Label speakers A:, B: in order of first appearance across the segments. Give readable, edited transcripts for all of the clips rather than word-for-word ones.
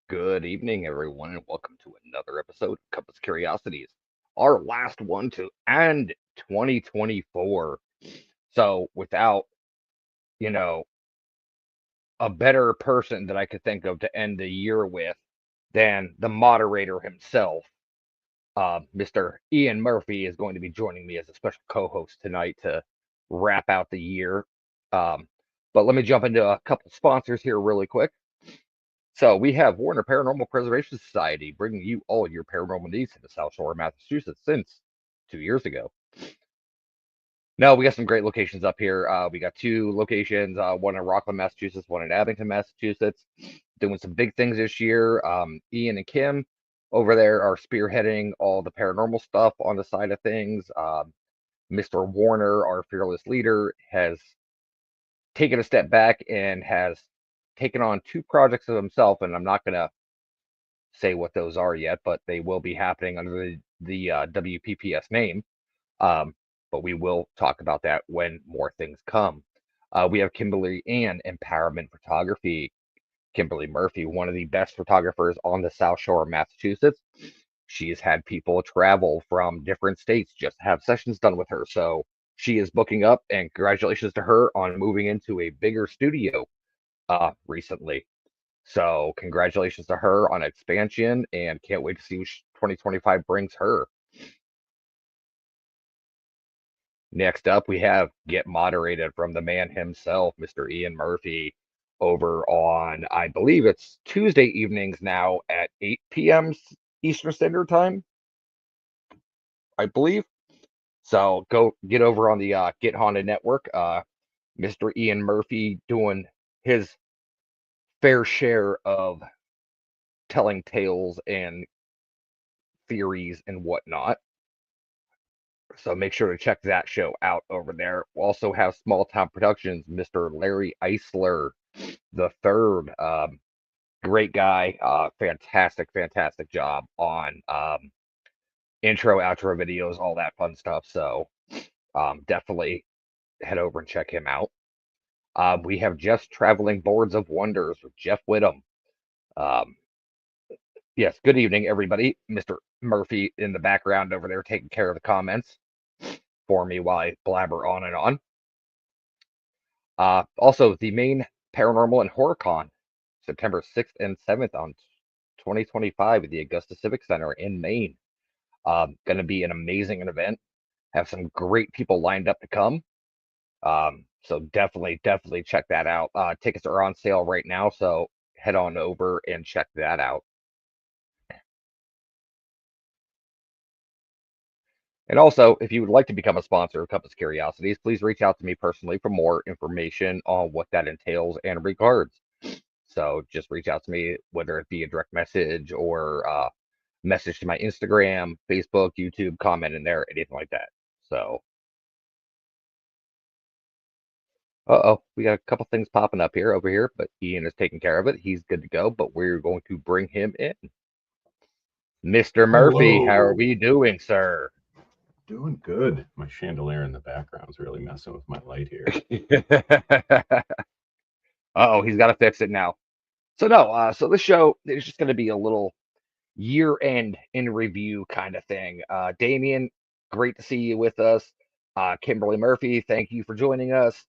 A: Good evening, everyone, and welcome to another episode of Compass Curiosities, our last one to end 2024. So, without, you know, a better person that I could think of to end the year with than the moderator himself, Mr. Ian Murphy is going to be joining me as a special co-host tonight to wrap out the year. Um, but let me jump into a couple sponsors here really quick. So we have Warner Paranormal Preservation Society bringing you all your paranormal needs in the South Shore of Massachusetts since 2 years ago. No, we got some great locations up here. We got two locations, one in Rockland, Massachusetts, one in Abington, Massachusetts. Doing some big things this year. Ian and Kim over there are spearheading all the paranormal stuff on the side of things. Mr. Warner, our fearless leader, has taken a step back and has taken on two projects of himself, and I'm not going to say what those are yet, but they will be happening under the WPPS name. Um, but we will talk about that when more things come. We have Kimberly Ann Empowerment Photography. Kimberly Murphy, one of the best photographers on the South Shore of Massachusetts. She has had people travel from different states just to have sessions done with her. So she is booking up, and congratulations to her on moving into a bigger studio recently. So congratulations to her on expansion, and can't wait to see what 2025 brings her. Next up, we have Get Moderated from the man himself, Mr. Ian Murphy, over on, I believe it's Tuesday evenings now at 8 p.m. Eastern Standard Time, I believe. So go get over on the Get Haunted Network. Mr. Ian Murphy doing his fair share of telling tales and theories and whatnot. So make sure to check that show out over there. We'll also have Small Town Productions, Mr. Larry Eisler the third. Great guy. Fantastic, fantastic job on intro, outro videos, all that fun stuff. So definitely head over and check him out. We have Jeff's Traveling Boards of Wonders with Jeff Whittam. Um, yes, good evening, everybody. Mr. Murphy in the background over there taking care of the comments for me while I blabber on and on. Also, the main Paranormal and Horror Con, September 6th and 7th on 2025 at the Augusta Civic Center in Maine. Going to be an amazing event. Have some great people lined up to come. So definitely check that out. Tickets are on sale right now, so head on over and check that out. And also, if you would like to become a sponsor of Compass Curiosities, please reach out to me personally for more information on what that entails and regards. So just reach out to me, whether it be a direct message or message to my Instagram, Facebook, YouTube, comment in there, anything like that. So, we got a couple things popping up here over here, but Ian is taking care of it. He's good to go, but we're going to bring him in. Mr. Murphy, how are
B: Hello.
A: we doing, sir?
B: Doing good. My chandelier in the background's really messing with my light here.
A: Oh, he's got to fix it now. So no, so this show is just going to be a little year end in review kind of thing. Damien, great to see you with us. Kimberly Murphy, thank you for joining us.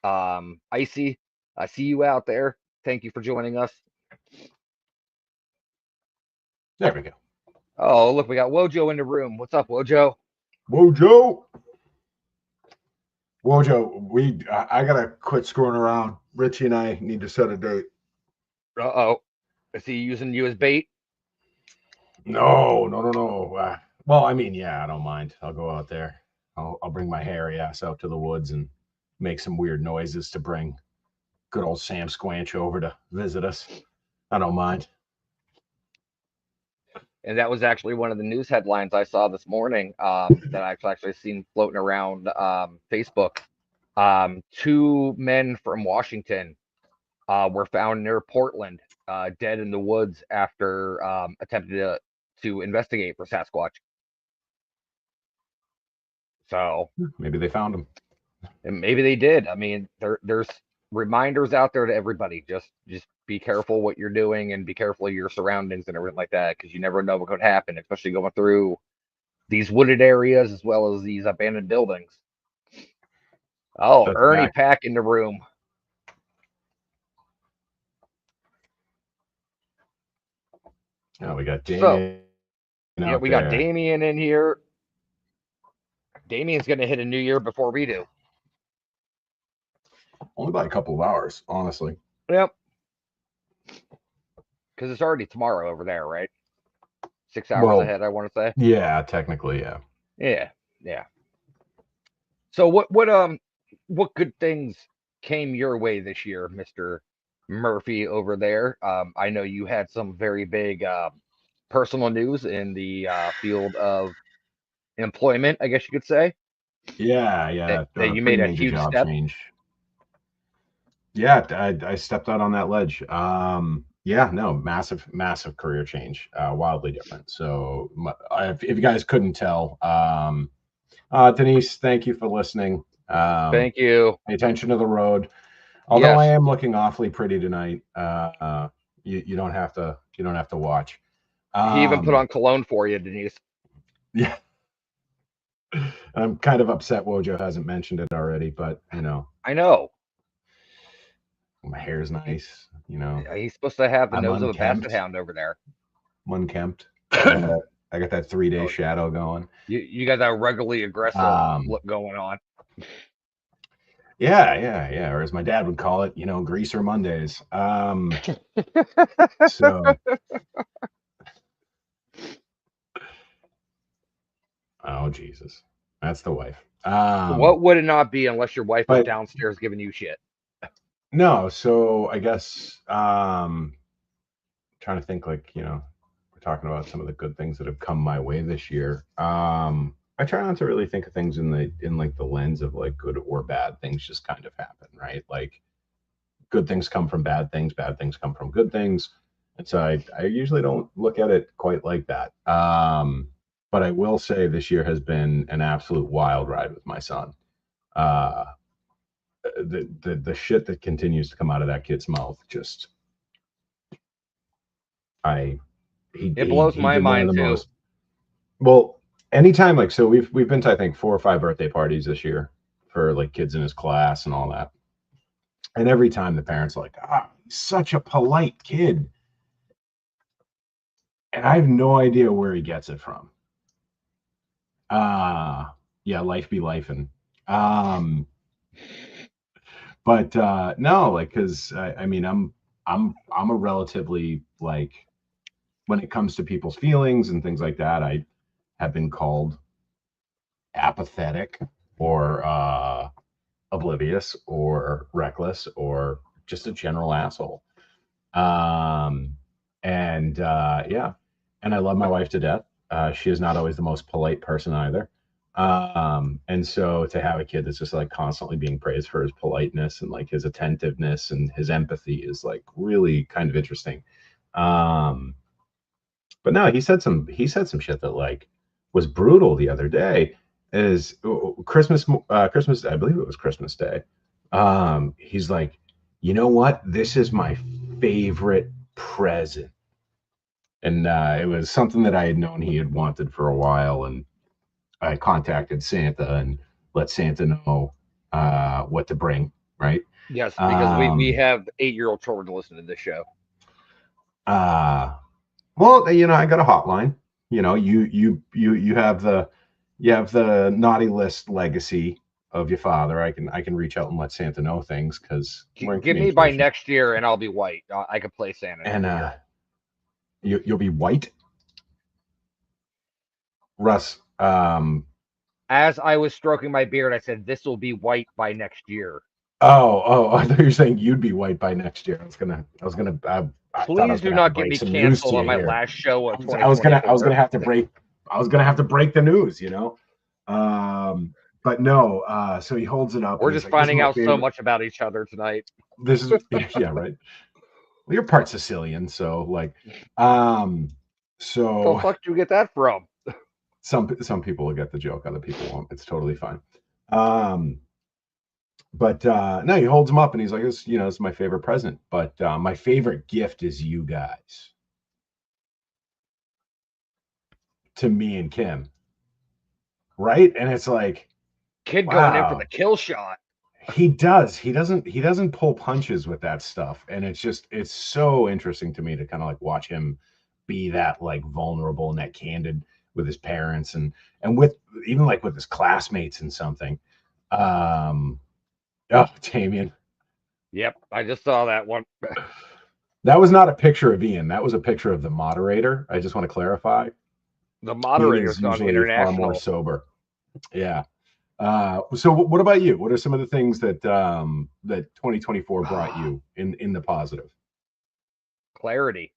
A: Icy, I see you out there. Thank you for joining us.
B: There we go.
A: Oh, look, we got Wojo in the room. What's up, Wojo?
B: Wojo. Wojo, I gotta quit screwing around. Richie and I need to set a date.
A: Uh-oh. Is he using you as bait?
B: No. Well, I mean, yeah, I don't mind. I'll go out there. I'll bring my hairy ass out to the woods and make some weird noises to bring good old Sam Squanch over to visit us. I don't mind.
A: And that was actually one of the news headlines I saw this morning that I've actually seen floating around Facebook. Two men from Washington were found near Portland, dead in the woods after attempting to investigate for Sasquatch. So
B: Maybe they found him.
A: and maybe they did. I mean, there's reminders out there to everybody. Just be careful what you're doing and be careful of your surroundings and everything like that because you never know what could happen, especially going through these wooded areas as well as these abandoned buildings. Oh,
B: That's
A: Ernie
B: fact.
A: Pack in the room.
B: Now we got
A: So
B: Damien
A: yeah,
B: out
A: we got
B: there.
A: Damien in here. Damien's gonna hit a new year before we do.
B: Only by a couple of hours, honestly.
A: Yep, because it's already tomorrow over there, right? 6 hours
B: Well,
A: ahead, I want to say.
B: yeah, technically, yeah.
A: Yeah, yeah. So what good things came your way this year, Mister Murphy over there? I know you had some very big personal news in the field of employment, I guess you could say
B: Yeah,
A: that,
B: yeah.
A: that you
B: Pretty
A: made a
B: major
A: huge
B: job
A: step.
B: change. Yeah, I stepped out on that ledge. Yeah, no, massive career change. Wildly different. So, if you guys couldn't tell, Denise, thank you for listening.
A: Thank you.
B: Pay attention to the road. Although I
A: Yes,
B: am looking awfully pretty tonight, you don't have to watch.
A: he even put
B: Um,
A: on cologne for you, Denise.
B: yeah, I'm kind of upset Wojo hasn't mentioned it already, but
A: I know.
B: my hair's
A: He,
B: nice.
A: he's supposed to have the
B: I'm
A: nose of a basset
B: unkempt.
A: hound over there.
B: I'm unkempt. I got that 3 day
A: Oh,
B: shadow going.
A: you got that ruggedly aggressive
B: Um,
A: look going on.
B: yeah. Or as my dad would call it, greaser Mondays. So, oh Jesus, that's the wife.
A: What would it not be unless your wife was
B: But
A: downstairs giving you shit?
B: no, so I guess trying to think, like, we're talking about some of the good things that have come my way this year. I try not to really think of things in like the lens of like good or bad things just kind of happen, right? Like good things come from bad things come from good things. And so I usually don't look at it quite like that. But I will say this year has been an absolute wild ride with my son. Uh, the shit that continues to come out of that kid's mouth, just I
A: It blows
B: he
A: my
B: did one of
A: mind
B: the
A: too.
B: most well anytime, like, so we've been to I think 4 or 5 birthday parties this year for like kids in his class and all that. And every time the parents are like, he's such a polite kid. And I have no idea where he gets it from. Uh yeah, life be life. And um but no, like, because I mean I'm a relatively, like, when it comes to people's feelings and things like that, I have been called apathetic or oblivious or reckless or just a general asshole. Um, and yeah, and I love my wife to death. She is not always the most polite person either. And so to have a kid that's just like constantly being praised for his politeness and like his attentiveness and his empathy is like really kind of interesting. Um, but no, he said some shit that like was brutal the other day. Is Christmas, I believe it was Christmas Day. He's like, you know what? This is my favorite present. And it was something that I had known he had wanted for a while, and I contacted Santa and let Santa know what to bring, right?
A: Yes, because we
B: Um,
A: have 8-year-old children to listen to this show.
B: uh, Well, I got a hotline. You have the naughty list legacy of your father. I can reach out and let Santa know things because we're in
A: Give me by
B: communication.
A: next year, and I'll be white. I could play Santa
B: And
A: next year.
B: you'll be white, Russ.
A: As I was stroking my beard, I said, "This will be white by next year."
B: I thought you were saying you'd be white by next year. I thought I
A: Please
B: was
A: do
B: gonna have to
A: not get
B: break
A: me
B: some news to
A: canceled
B: you
A: on my
B: here.
A: last show of
B: I was gonna
A: 2024.
B: have to break. I was gonna have to break the news. Um, but no. So he holds it up
A: We're
B: and he's
A: just
B: like, "This is
A: finding
B: my
A: out so
B: favorite."
A: much about each other tonight.
B: This is yeah, right. Well, you're part Sicilian, so like, um,
A: The
B: so
A: fuck did you get that from?
B: some people will get the joke, other people won't. It's totally fine. Um, But no, he holds them up and he's like, it's my favorite present. But my favorite gift is you guys to me and Kim, right? And it's like,
A: Kid going in for the
B: wow,
A: kill shot.
B: he does. He doesn't pull punches with that stuff, and it's so interesting to me to kind of like watch him be that like vulnerable and that candid with his parents and with even like with his classmates and something. Um, oh, Damien,
A: Yep, I just saw that one.
B: that was not a picture of Ian. That was a picture of the moderator. I just want to clarify.
A: The
B: Ian is
A: moderator's gone
B: usually far more
A: international.
B: sober. Yeah. So what about you? What are some of the things that 2024 brought you in the positive?
A: Clarity.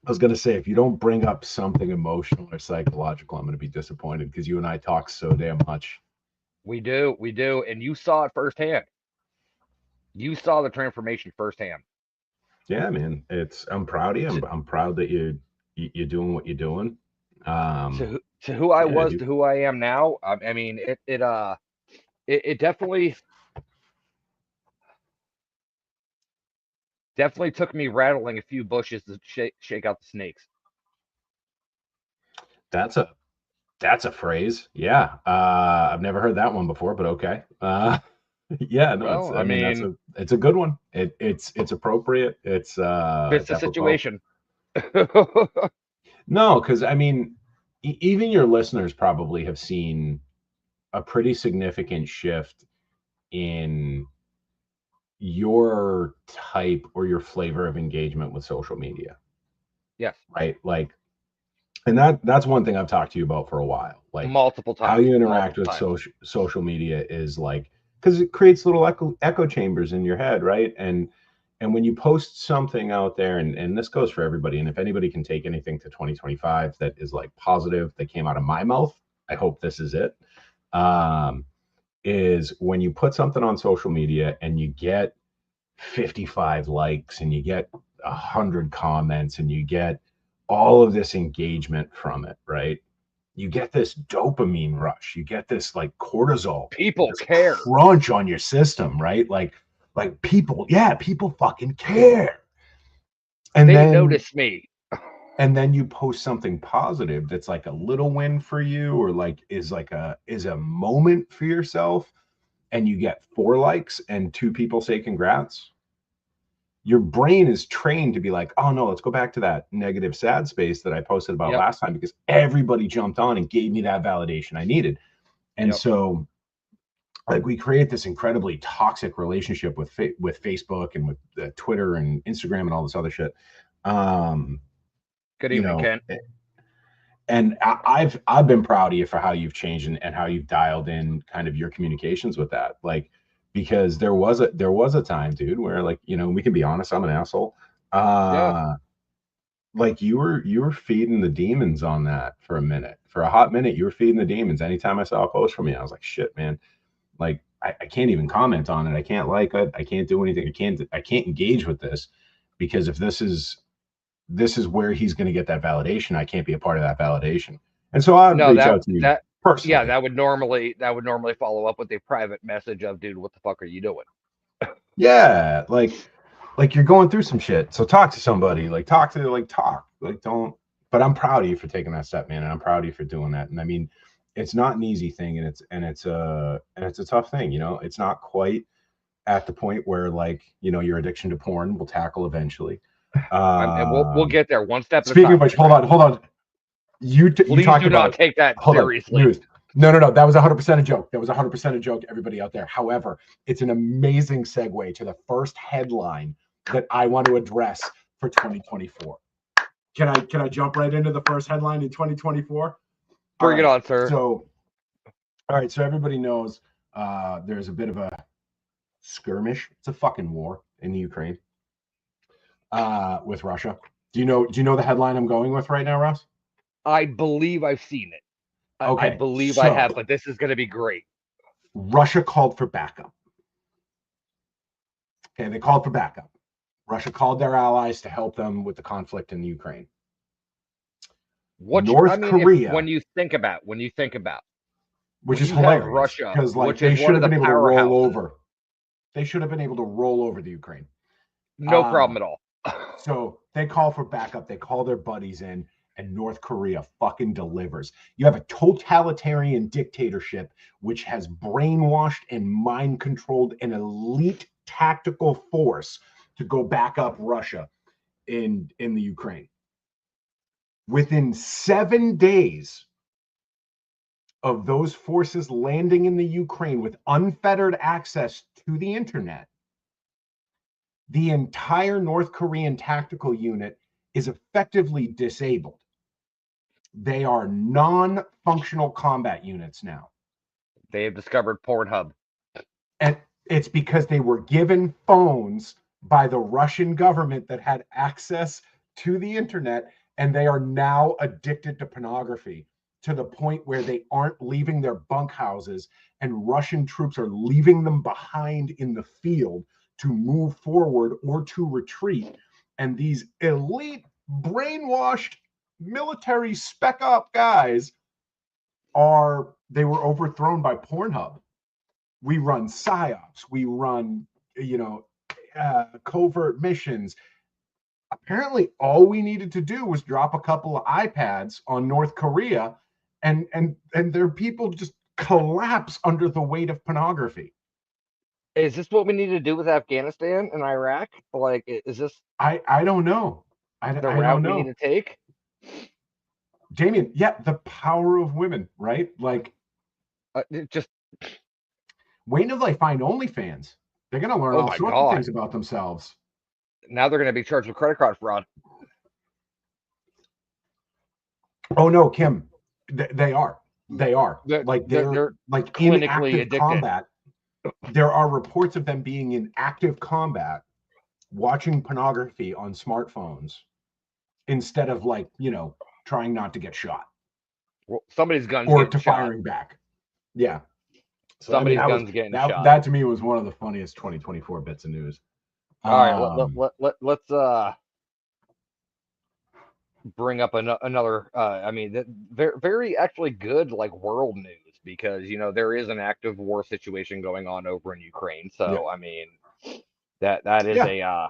B: I was going to say, if you don't bring up something emotional or psychological, I'm going to be disappointed because you and I talk so damn much.
A: We do, and you saw it firsthand. You saw the transformation firsthand.
B: Yeah, man. I'm proud of you.
A: To,
B: I'm proud that you're doing what you're doing.
A: to who I
B: Yeah,
A: was
B: dude.
A: to who I am now. I mean, it definitely took me rattling a few bushes to shake out the snakes.
B: That's a that's a phrase. Yeah. I've never heard that one before, but okay. Yeah, no,
A: Well,
B: I
A: I
B: mean
A: mean,
B: it's a good one. It's appropriate.
A: fits
B: It's
A: the
B: apropos.
A: situation.
B: No, because I mean, even your listeners probably have seen a pretty significant shift in your type or your flavor of engagement with social media,
A: Yes,
B: right? Like, and that's one thing I've talked to you about for a while. Like,
A: multiple
B: how
A: times,
B: you interact
A: multiple
B: with
A: times.
B: social media is like because it creates little echo chambers in your head, right? And when you post something out there, and this goes for everybody, and if anybody can take anything to 2025 that is like positive that came out of my mouth, I hope this is it. Um, is when you put something on social media and you get 55 likes and you get 100 comments and you get all of this engagement from it, right? You get this dopamine rush. You get this like cortisol,
A: People
B: this
A: care.
B: crunch on your system, right? Like people, yeah, people fucking care. And
A: They
B: then
A: notice me.
B: and then you post something positive that's like a little win for you or like is a moment for yourself and you get 4 likes and 2 people say congrats. Your brain is trained to be like, oh no, let's go back to that negative sad space that I posted about
A: Yep,
B: last time because everybody jumped on and gave me that validation I needed. And
A: yep.
B: so like we create this incredibly toxic relationship with Facebook and with Twitter and Instagram and all this other shit. Um,
A: Good
B: you
A: evening,
B: know,
A: Kent.
B: and I've been proud of you for how you've changed and how you've dialed in kind of your communications with that. Like because there was a time, dude, where like, we can be honest, I'm an asshole.
A: Yeah.
B: Uh like you were feeding the demons on that for a minute. For a hot minute, you were feeding the demons. Anytime I saw a post from you, I was like, shit, man. Like I can't even comment on it. I can't like it. I can't do anything. I can't engage with this because if this is where he's going to get that validation, I can't be a part of that validation. And so I'd
A: No,
B: reach out to you
A: yeah,
B: personally.
A: that would normally follow up with a private message of, dude, what the fuck are you doing?
B: Yeah, like you're going through some shit. So talk to somebody. Like talk. Like don't. But I'm proud of you for taking that step, man, and I'm proud of you for doing that. And I mean, it's not an easy thing, and it's a tough thing. It's not quite at the point where like your addiction to porn will tackle eventually.
A: And we'll
B: Um,
A: get there one step at a
B: Speaking of
A: time, my
B: which, hold
A: friend.
B: on, hold on. You
A: Please
B: talked
A: do not
B: about
A: take that
B: hold on,
A: seriously.
B: news. No, no, no. That was 100% a joke. That was 100% a joke. Everybody out there. However, it's an amazing segue to the first headline that I want to address for 2024. Can I jump right into the first headline in 2024? All
A: Bring it
B: right.
A: on, sir.
B: So all right. So everybody knows there's a bit of a skirmish. It's a fucking war in the Ukraine with Russia. Do you know the headline I'm going with right now, Ross?
A: I believe I've seen it. I
B: Okay.
A: believe I have,
B: So
A: but this is going to be great.
B: Russia called for backup. Okay, they called for backup. Russia called their allies to help them with the conflict in Ukraine.
A: What I
B: North
A: mean, if
B: Korea,
A: when you think about
B: which is
A: you have
B: hilarious
A: Russia,
B: because like
A: which is
B: they
A: one
B: should
A: of
B: have
A: the
B: been able to roll
A: powerhouses.
B: over. They should have been able to roll over the Ukraine.
A: No problem at all.
B: So they call for backup. They call their buddies in, and North Korea fucking delivers. You have a totalitarian dictatorship which has brainwashed and mind controlled an elite tactical force to go back up Russia in the Ukraine. Within 7 days of those forces landing in the Ukraine with unfettered access to the internet, the entire North Korean tactical unit is effectively disabled. They are non-functional combat units now.
A: They have discovered Pornhub.
B: And it's because they were given phones by the Russian government that had access to the internet, and they are now addicted to pornography to the point where they aren't leaving their bunkhouses, and Russian troops are leaving them behind in the field to move forward or to retreat. And these elite, brainwashed military spec up guys they were overthrown by Pornhub. We run psyops, we run, covert missions. Apparently, all we needed to do was drop a couple of iPads on North Korea, and their people just collapse under the weight of pornography.
A: Is this what we need to do with Afghanistan and Iraq? Like, is this
B: I don't know. I
A: the
B: don't
A: route we need
B: know.
A: to take?
B: Damien, yeah, the power of women, right? Like,
A: Just
B: wait until they find OnlyFans. They're going to learn
A: oh
B: all
A: my
B: sorts of
A: god!
B: things about themselves.
A: Now they're going to be charged with credit card fraud.
B: Oh no, Kim, they are. They are.
A: They're,
B: Like
A: they're
B: like in
A: clinically
B: active
A: addicted.
B: combat. There are reports of them being in active combat, watching pornography on smartphones instead of like, trying not to get shot
A: Well, somebody's gun's
B: or
A: getting
B: to
A: shot.
B: firing back. Yeah. So
A: Somebody's gun's getting shot.
B: That to me was one of the funniest 2024 bits of news.
A: All right, let's bring up another. I mean, very actually good like world news because there is an active war situation going on over in Ukraine. So
B: yeah.
A: I mean, that is
B: Yeah.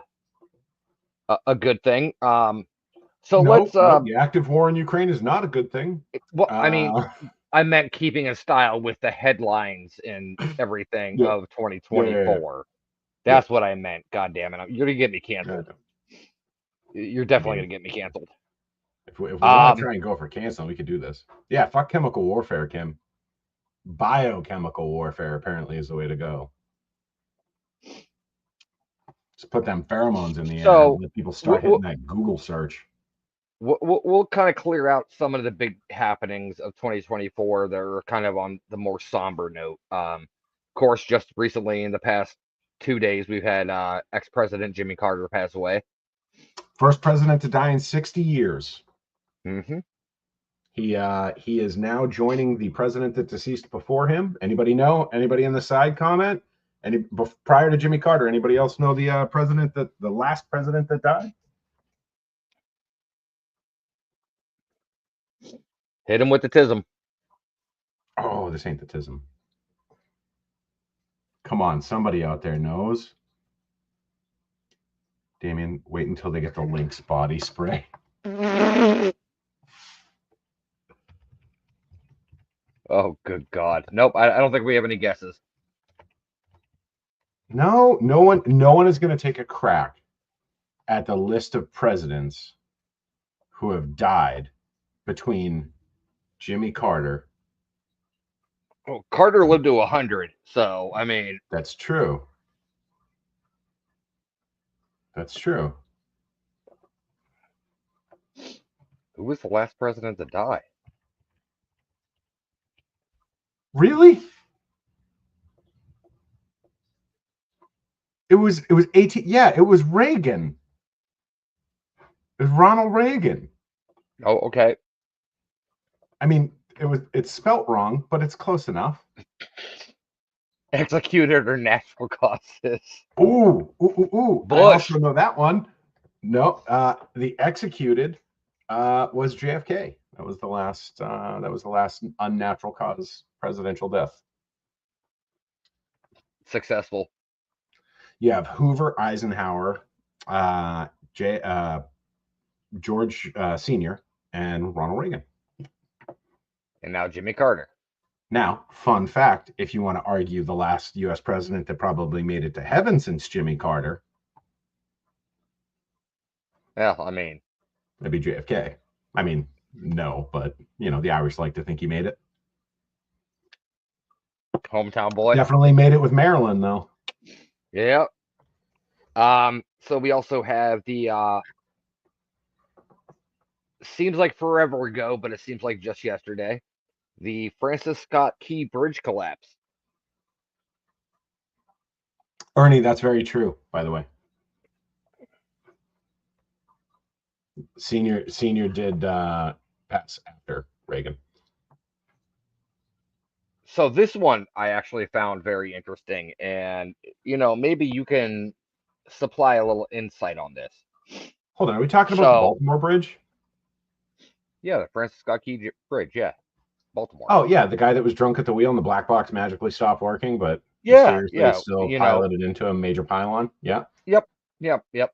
A: a good thing. So
B: No,
A: let's
B: the active war in Ukraine is not a good thing.
A: well, I mean, I meant keeping in style with the headlines and everything
B: Yeah.
A: of 2024. That's what I meant. God damn it. You're gonna get me canceled. You're definitely gonna get me canceled.
B: If we want to try and go for canceling, we could do this. Yeah, fuck chemical warfare, Kim. Biochemical warfare apparently is the way to go. Just put them pheromones in the air and let people start hitting that Google search.
A: We'll kind of clear out some of the big happenings of 2024 that are kind of on the more somber note. Of course, just recently in the past 2 days, we've had ex-president Jimmy Carter pass away.
B: First president to die in 60 years.
A: Mm-hmm.
B: He is now joining the president that deceased before him. Anybody know? Anybody in the side comment? Prior to Jimmy Carter, anybody else know the the last president that died?
A: Hit him with the tism.
B: Oh, this ain't the tism. Come on, somebody out there knows. Damien, wait until they get the Lynx body spray.
A: Oh, good God. Nope, I don't think we have any guesses.
B: No one is going to take a crack at the list of presidents who have died between Jimmy Carter.
A: Well, Carter lived to 100, so I mean.
B: That's true. That's true.
A: Who was the last president to die?
B: Really? It was 18. Yeah, it was Reagan. It was Ronald Reagan.
A: Oh, okay.
B: I mean, it's spelt wrong, but it's close enough.
A: Executed or natural causes.
B: Ooh.
A: Bush.
B: I also know that one. No, the executed was JFK. That was the last. That was the last unnatural cause presidential death.
A: Successful.
B: You have Hoover, Eisenhower, uh, J, George Senior, and Ronald Reagan.
A: And now Jimmy Carter.
B: Now, fun fact: if you want to argue the last U.S. president that probably made it to heaven since Jimmy Carter,
A: Well, I mean,
B: that'd be JFK. I mean, no, but the Irish like to think he made it.
A: hometown boy.
B: Definitely made it with Maryland, though.
A: Yeah. So we also have the seems like forever ago, but it seems like just yesterday. The Francis Scott Key Bridge collapse.
B: Ernie, that's very true, by the way. Senior did pass after Reagan.
A: So this one I actually found very interesting, and maybe you can supply a little insight on this.
B: Hold on, are we talking about the
A: So
B: Baltimore Bridge?
A: yeah, the Francis Scott Key Bridge, yeah, Baltimore.
B: Oh yeah, the guy that was drunk at the wheel and the black box magically stopped working, but
A: Yeah,
B: mysteriously
A: yeah,
B: still piloted into a major pylon. Yeah.
A: Yep, yep.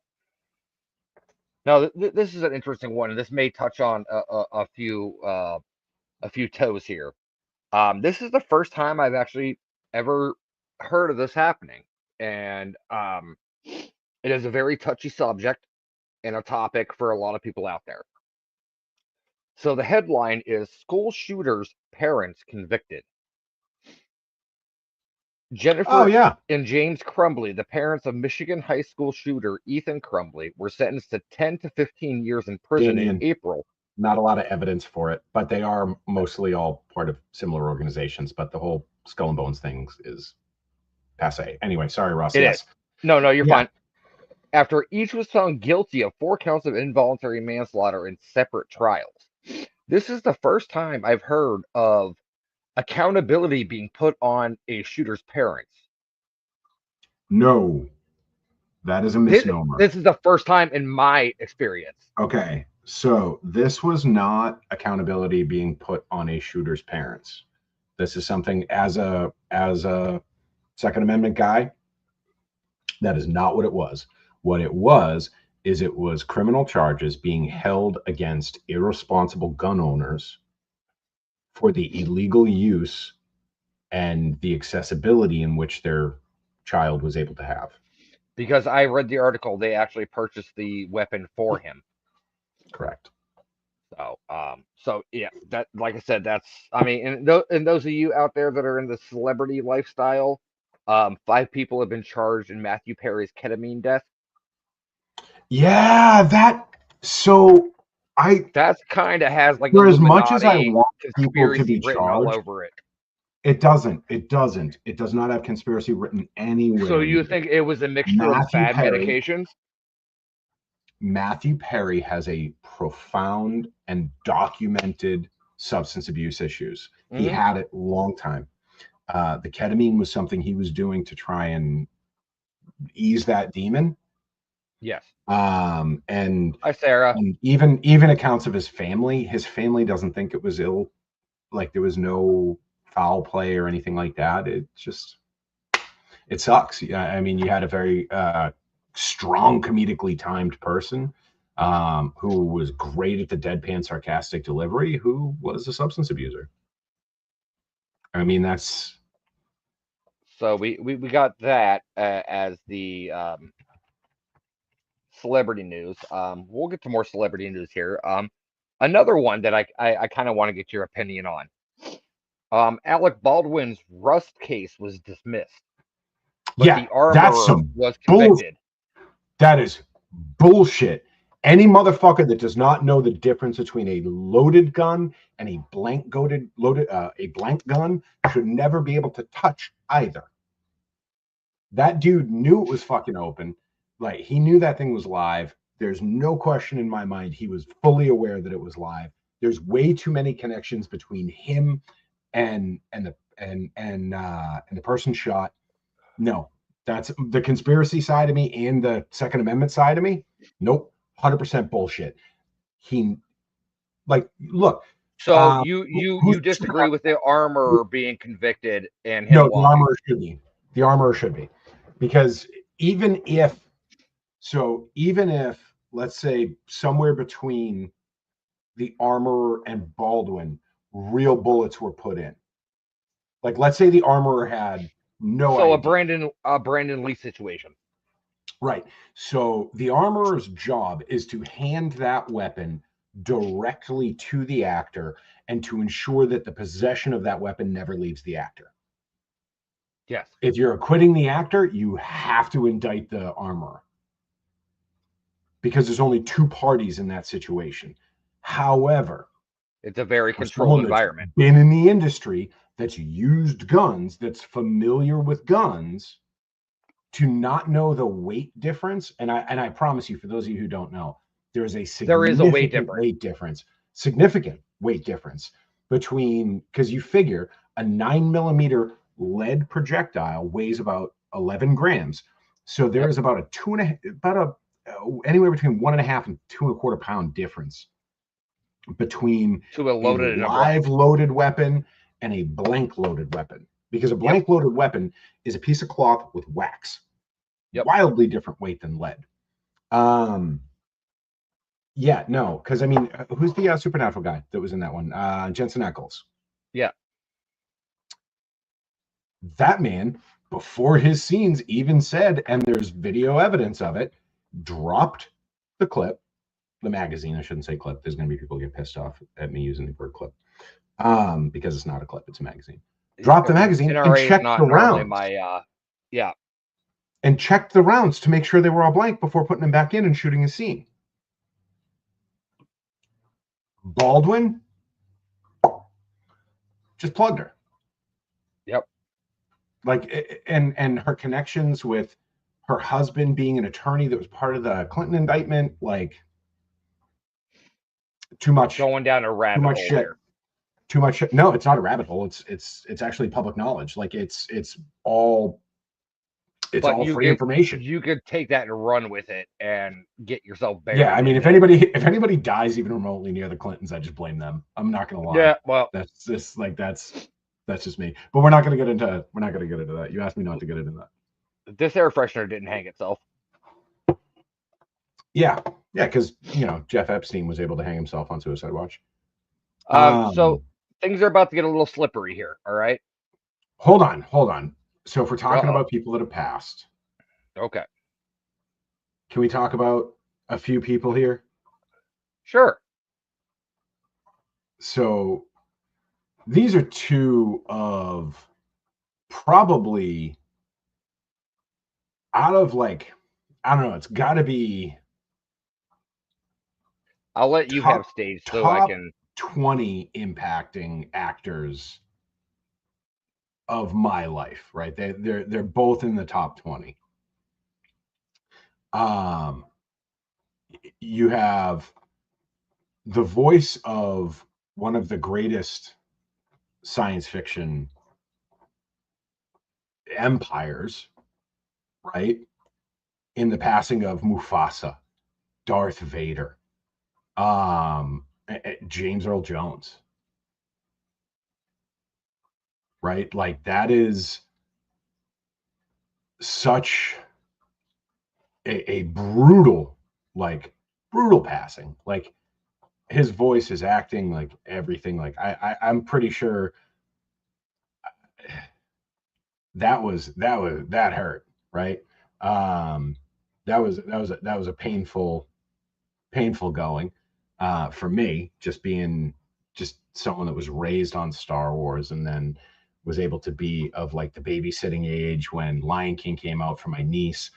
A: Now this is an interesting one, and this may touch on a few toes here. This is the first time I've actually ever heard of this happening, and it is a very touchy subject and a topic for a lot of people out there. So the headline is School Shooter's Parents Convicted.
B: Oh
A: Jennifer
B: yeah.
A: and James Crumbly, the parents of Michigan high school shooter Ethan Crumbly, were sentenced to 10 to 15 years in prison in
B: Damien,
A: April.
B: not a lot of evidence for it, but they are mostly all part of similar organizations. But the whole Skull and Bones thing is passe. Anyway, sorry, Ross.
A: It is.
B: Yes.
A: No, you're
B: Yeah.
A: fine. After each was found guilty of 4 counts of involuntary manslaughter in separate trials. This is the first time I've heard of accountability being put on a shooter's parents.
B: No, that is a
A: This,
B: misnomer.
A: this is the first time in my experience.
B: Okay, so this was not accountability being put on a shooter's parents. This is something as a Second Amendment guy, that is not what it was. What it was is it was criminal charges being held against irresponsible gun owners for the illegal use and the accessibility in which their child was able to have.
A: Because I read the article, they actually purchased the weapon for him.
B: Correct.
A: So yeah, that like I said, that's I mean, and those of you out there that are in the celebrity lifestyle, 5 people have been charged in Matthew Perry's ketamine death.
B: Yeah,
A: That's kind of has like
B: for as much as I
A: Illuminati
B: want people to
A: conspiracy
B: be
A: written all
B: charged,
A: over it.
B: it doesn't. It doesn't. It does not have conspiracy written anywhere.
A: So you think it was a mixture of bad medications?
B: Matthew Perry has a profound and documented substance abuse issues. He had it a long time. The ketamine was something he was doing to try and ease that demon.
A: Yes.
B: And
A: Hi, Sarah.
B: And even accounts of his family doesn't think it was ill. Like there was no foul play or anything like that. It sucks. I mean, you had a very strong, comedically timed person who was great at the deadpan, sarcastic delivery, who was a substance abuser. I mean, that's.
A: So we got that as the celebrity news. We'll get to more celebrity news here. Another one that I kind of want to get your opinion on. Alec Baldwin's Rust case was dismissed, but
B: Yeah,
A: the armorer
B: that's some
A: was convicted.
B: That is bullshit. Any motherfucker that does not know the difference between a loaded gun and a blank gun should never be able to touch either. That dude knew it was fucking open. Like he knew that thing was live. There's no question in my mind. He was fully aware that it was live. There's way too many connections between him and the person shot. No, that's the conspiracy side of me and the Second Amendment side of me. Nope, 100% bullshit. Look,
A: So you
B: Who's
A: disagree with the armorer being convicted and him
B: no, the
A: walking?
B: armorer should be. The armorer should be. Because even if even if, let's say, somewhere between the armorer and Baldwin, real bullets were put in. Like, let's say the armorer had no
A: So
B: idea.
A: A Brandon Lee situation.
B: Right. So the armorer's job is to hand that weapon directly to the actor and to ensure that the possession of that weapon never leaves the actor.
A: Yes.
B: If you're acquitting the actor, you have to indict the armorer because there's only two parties in that situation. However,
A: It's a very
B: for
A: controlled
B: someone that's
A: environment.
B: been in the industry, that's used guns, that's familiar with guns, to not know the weight difference, and I promise you, for those of you who don't know, there is a
A: There is a weight
B: significant
A: difference.
B: significant weight difference between, because you figure a 9mm lead projectile weighs about 11 grams, so there
A: Yep.
B: is about a anywhere between 1.5 and 2.25 pound difference between
A: To a
B: a
A: loaded and a
B: live
A: blank.
B: loaded weapon and a blank loaded weapon, because a
A: Yep.
B: blank loaded weapon is a piece of cloth with wax.
A: Yep.
B: Wildly different weight than lead. Yeah, no, because I mean, who's the supernatural guy that was in that one? Jensen Ackles.
A: Yeah.
B: That man, before his scenes, even said, and there's video evidence of it, dropped the clip, the magazine. I shouldn't say clip. There's going to be people get pissed off at me using the word clip, because it's not a clip; it's a magazine. Dropped the magazine and
A: NRA is
B: checked the
A: not normally
B: rounds.
A: my yeah.
B: And checked the rounds to make sure they were all blank before putting them back in and shooting a scene. Baldwin just plugged her.
A: Yep.
B: Like, and her connections with her husband being an attorney that was part of the Clinton indictment, like, too much
A: Going down a
B: too
A: rabbit
B: much
A: hole
B: shit.
A: here.
B: Too much shit. No, it's not a rabbit hole. It's actually public knowledge. Like, all it's
A: But
B: all free information.
A: you could take that and run with it and get yourself
B: Yeah, I
A: buried
B: mean,
A: in
B: if
A: it.
B: anybody dies even remotely near the Clintons, I just blame them. I'm not gonna lie.
A: Yeah, well,
B: That's just like that's just me. But we're not gonna get into that. You asked me not to get into that.
A: this air freshener didn't hang itself.
B: Yeah, yeah, because Jeff Epstein was able to hang himself on suicide watch.
A: So
B: Um,
A: things are about to get a little slippery here. All right.
B: hold on. So if we're talking
A: Uh-oh.
B: about people that have passed,
A: Okay.
B: can we talk about a few people here?
A: Sure.
B: So these are two of probably, out of, like, I don't know, it's got to be
A: I'll let you
B: top
A: have stage so I
B: top
A: can.
B: 20 impacting actors of my life, right? They're both in the top 20. Um, you have the voice of one of the greatest science fiction empires, right? In the passing of Mufasa, Darth Vader, James Earl Jones, right? Like, that is such a brutal, brutal passing. Like, his voice, his acting, like everything. Like, I'm pretty sure that hurt, right? Um, that was a painful going, for me, just being just someone that was raised on Star Wars and then was able to be of, like, the babysitting age when Lion King came out for my niece,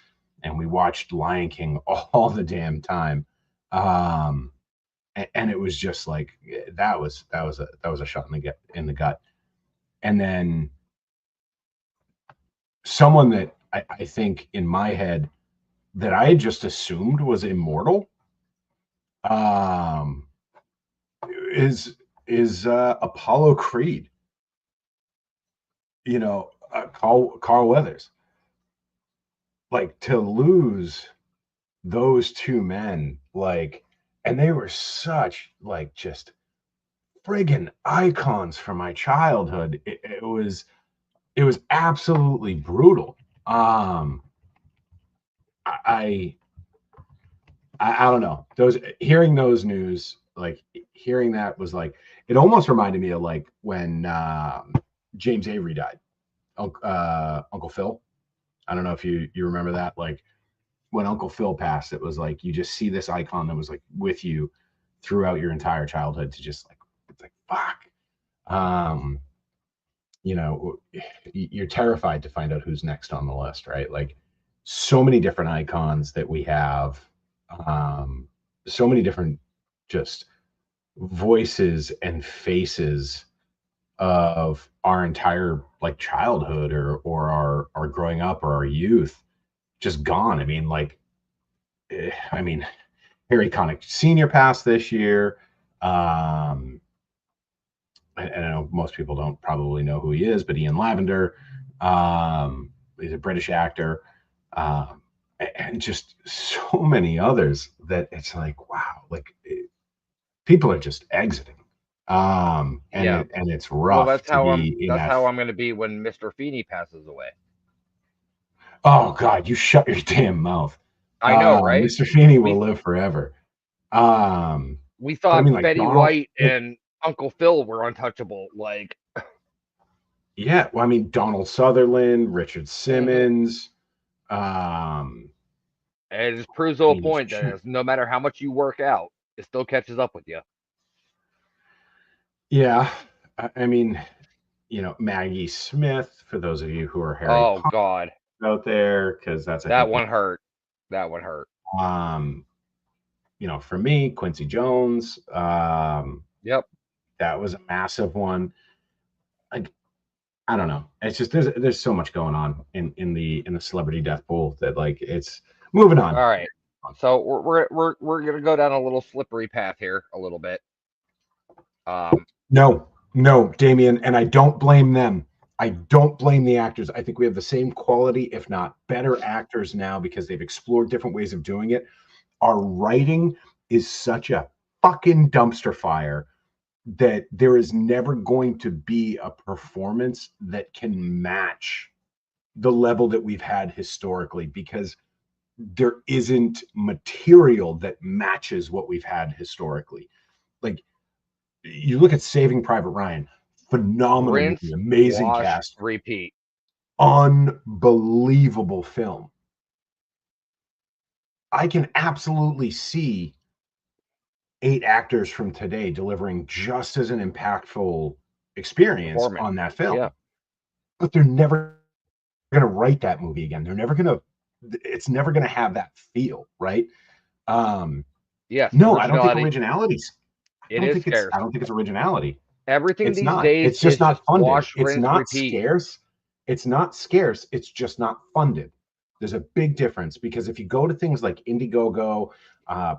B: and we watched Lion King all the damn time. Um, and it was just like, that was a shot in the gut. And then someone that I think in my head that I had just assumed was immortal, um, is Apollo Creed. Carl Weathers. Like, to lose those two men, like, and they were such, like, just friggin' icons from my childhood. It was absolutely brutal. I I don't know. Hearing those news, like hearing that was like it almost reminded me of like when James Avery died, Uncle Phil. I don't know if you remember that. Like when Uncle Phil passed, it was like you just see this icon that was like with you throughout your entire childhood. To just like it's like fuck. Um, you know, you're terrified to find out who's next on the list, right? Like so many different icons that we have, um, so many different just voices and faces of our entire like childhood or our growing up or our youth just gone. I mean, Harry Connick Sr. passed this year. Um, I know most people don't probably know who he is, but Ian Lavender, he's a British actor, um, and just so many others that it's like, wow, like people are just exiting,
A: Yeah.
B: and it's
A: Well,
B: rough to be in
A: that's
B: that.
A: how I'm going to be when Mr. Feeney passes away.
B: Oh God, you shut your damn mouth.
A: I know, right?
B: Mr. Feeney will
A: We
B: live forever. Um,
A: we
B: but I mean,
A: thought
B: like
A: Betty
B: Donald,
A: White and Uncle Phil were untouchable. Like,
B: yeah. Well, I mean, Donald Sutherland, Richard
A: mhm.
B: Simmons. Um,
A: And it just proves
B: I
A: to a
B: mean,
A: point that no matter how much you work out, it still catches up with you.
B: yeah. I mean, Maggie Smith, for those of you who are Harry
A: Oh
B: Potter
A: God,
B: out there, because that's, I
A: that
B: think,
A: one hurt. That one hurt.
B: um, for me, Quincy Jones,
A: Yep.
B: that was a massive one. Like, I don't know. It's just there's so much going on in the celebrity death pool that like it's moving on.
A: All right. So we're gonna go down a little slippery path here a little bit. Um.
B: No, no, Damien, and I don't blame them. I don't blame the actors. I think we have the same quality, if not better, actors now because they've explored different ways of doing it. Our writing is such a fucking dumpster fire that there is never going to be a performance that can match the level that we've had historically because there isn't material that matches what we've had historically. Like you look at Saving Private Ryan, phenomenal movie,
A: Rinse,
B: amazing
A: wash,
B: cast,
A: repeat.
B: unbelievable film. I can absolutely see 8 actors from today delivering just as an impactful experience
A: Performance.
B: on that
A: Yeah.
B: film, but they're never going to write that movie again. They're never going to. It's never going to have that feel, right? Um,
A: Yes.
B: no, I don't think
A: Originality.
B: originalities.
A: It is
B: I
A: scarce.
B: don't think it's originality.
A: Everything
B: It's
A: these
B: not.
A: days
B: It's just
A: is just
B: not funded.
A: wash,
B: It's
A: rinse,
B: not
A: repeat.
B: scarce. It's not scarce. It's just not funded. There's a big difference because if you go to things like Indiegogo,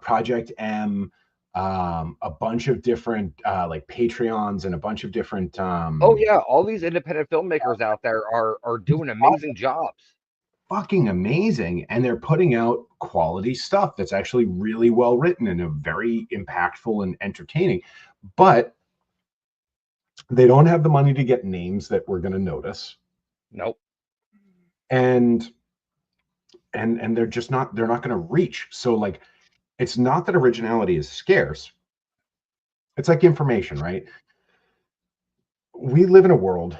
B: Project M, a bunch of different like Patreons and a bunch of different
A: Oh yeah, all these independent filmmakers out there are doing amazing jobs.
B: fucking amazing, and they're putting out quality stuff that's actually really well written and a very impactful and entertaining. But they don't have the money to get names that we're going to notice,
A: Nope.
B: and they're not going to reach. So like, it's not that originality is scarce. It's like information, right? We live in a world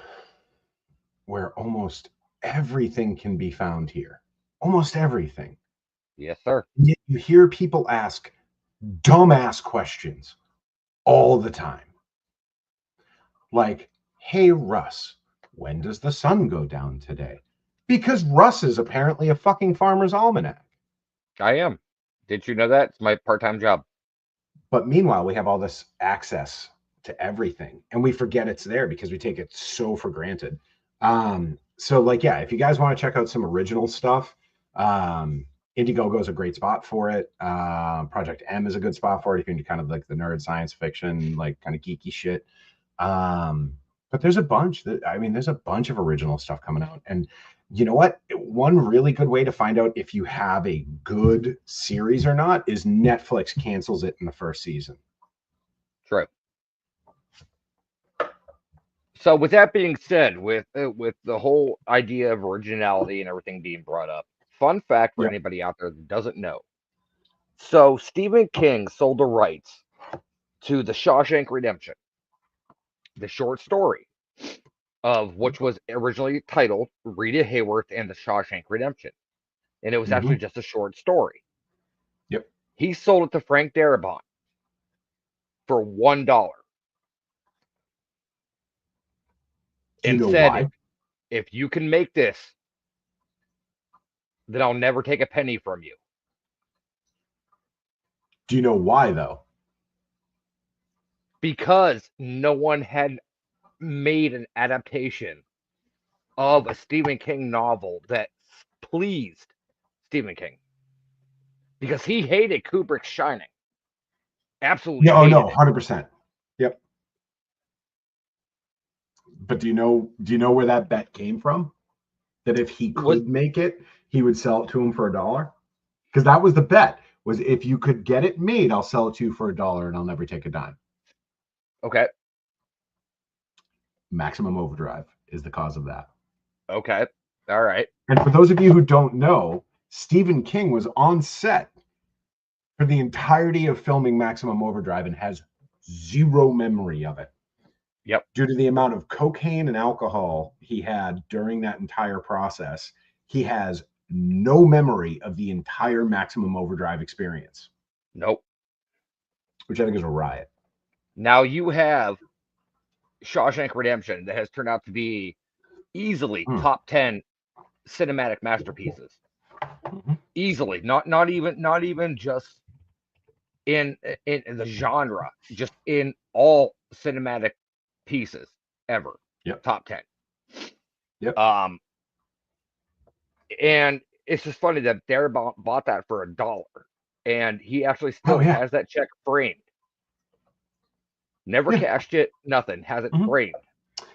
B: where almost everything can be found here. Almost everything.
A: Yes, sir.
B: Yet you hear people ask dumbass questions all the time. Like, hey, Russ, when does the sun go down today? Because Russ is apparently a fucking farmer's almanac.
A: I am. Did you know that? It's my part-time job.
B: But meanwhile, we have all this access to everything and we forget it's there because we take it so for granted. So like, yeah, if you guys want to check out some original stuff, um, Indiegogo is a great spot for it. Project M is a good spot for it if you're into kind of like the nerd science fiction, like kind of geeky shit. But there's a bunch of original stuff coming out. And you know what? One really good way to find out if you have a good series or not is Netflix cancels it in the first season.
A: True. So with that being said, with the whole idea of originality and everything being brought up, fun fact for
B: Yep.
A: anybody out there that doesn't know. So Stephen King sold the rights to the Shawshank Redemption, the short story of which was originally titled Rita Hayworth and the Shawshank Redemption, and it was
B: Hmm.
A: actually just a short story.
B: Yep.
A: He sold it to Frank Darabont for $1
B: Do you
A: and
B: know
A: said,
B: why?
A: if you can make this, then I'll never take a penny from you.
B: Do you know why though?
A: Because no one had made an adaptation of a Stephen King novel that pleased Stephen King. Because he hated Kubrick's Shining. Absolutely
B: Yeah. Oh no,
A: hated it.
B: 100%. Yep. But do you know where that bet came from? That if he
A: Was
B: could make it, he would sell it to him for $1? Because that was the bet. Was if you could get it made, I'll sell it to you for $1 and I'll never take a dime.
A: okay.
B: Maximum Overdrive is the cause of that.
A: Okay. All right.
B: And for those of you who don't know, Stephen King was on set for the entirety of filming Maximum Overdrive and has zero memory of it
A: Yep.
B: due to the amount of cocaine and alcohol he had during that entire process. He has no memory of the entire Maximum Overdrive experience,
A: Nope.
B: which I think is a riot.
A: Now you have Shawshank Redemption that has turned out to be easily
B: Mm.
A: top 10 cinematic masterpieces.
B: Mhm.
A: Easily. Not even just in the genre, just in all cinematic pieces ever.
B: Yep.
A: Top 10.
B: Yep.
A: Um and it's just funny that Darabont bought that for $1 and he actually
B: Oh
A: still
B: yeah.
A: has that check framed. Never
B: Yeah.
A: cashed it, nothing. Has it
B: Mhm.
A: framed.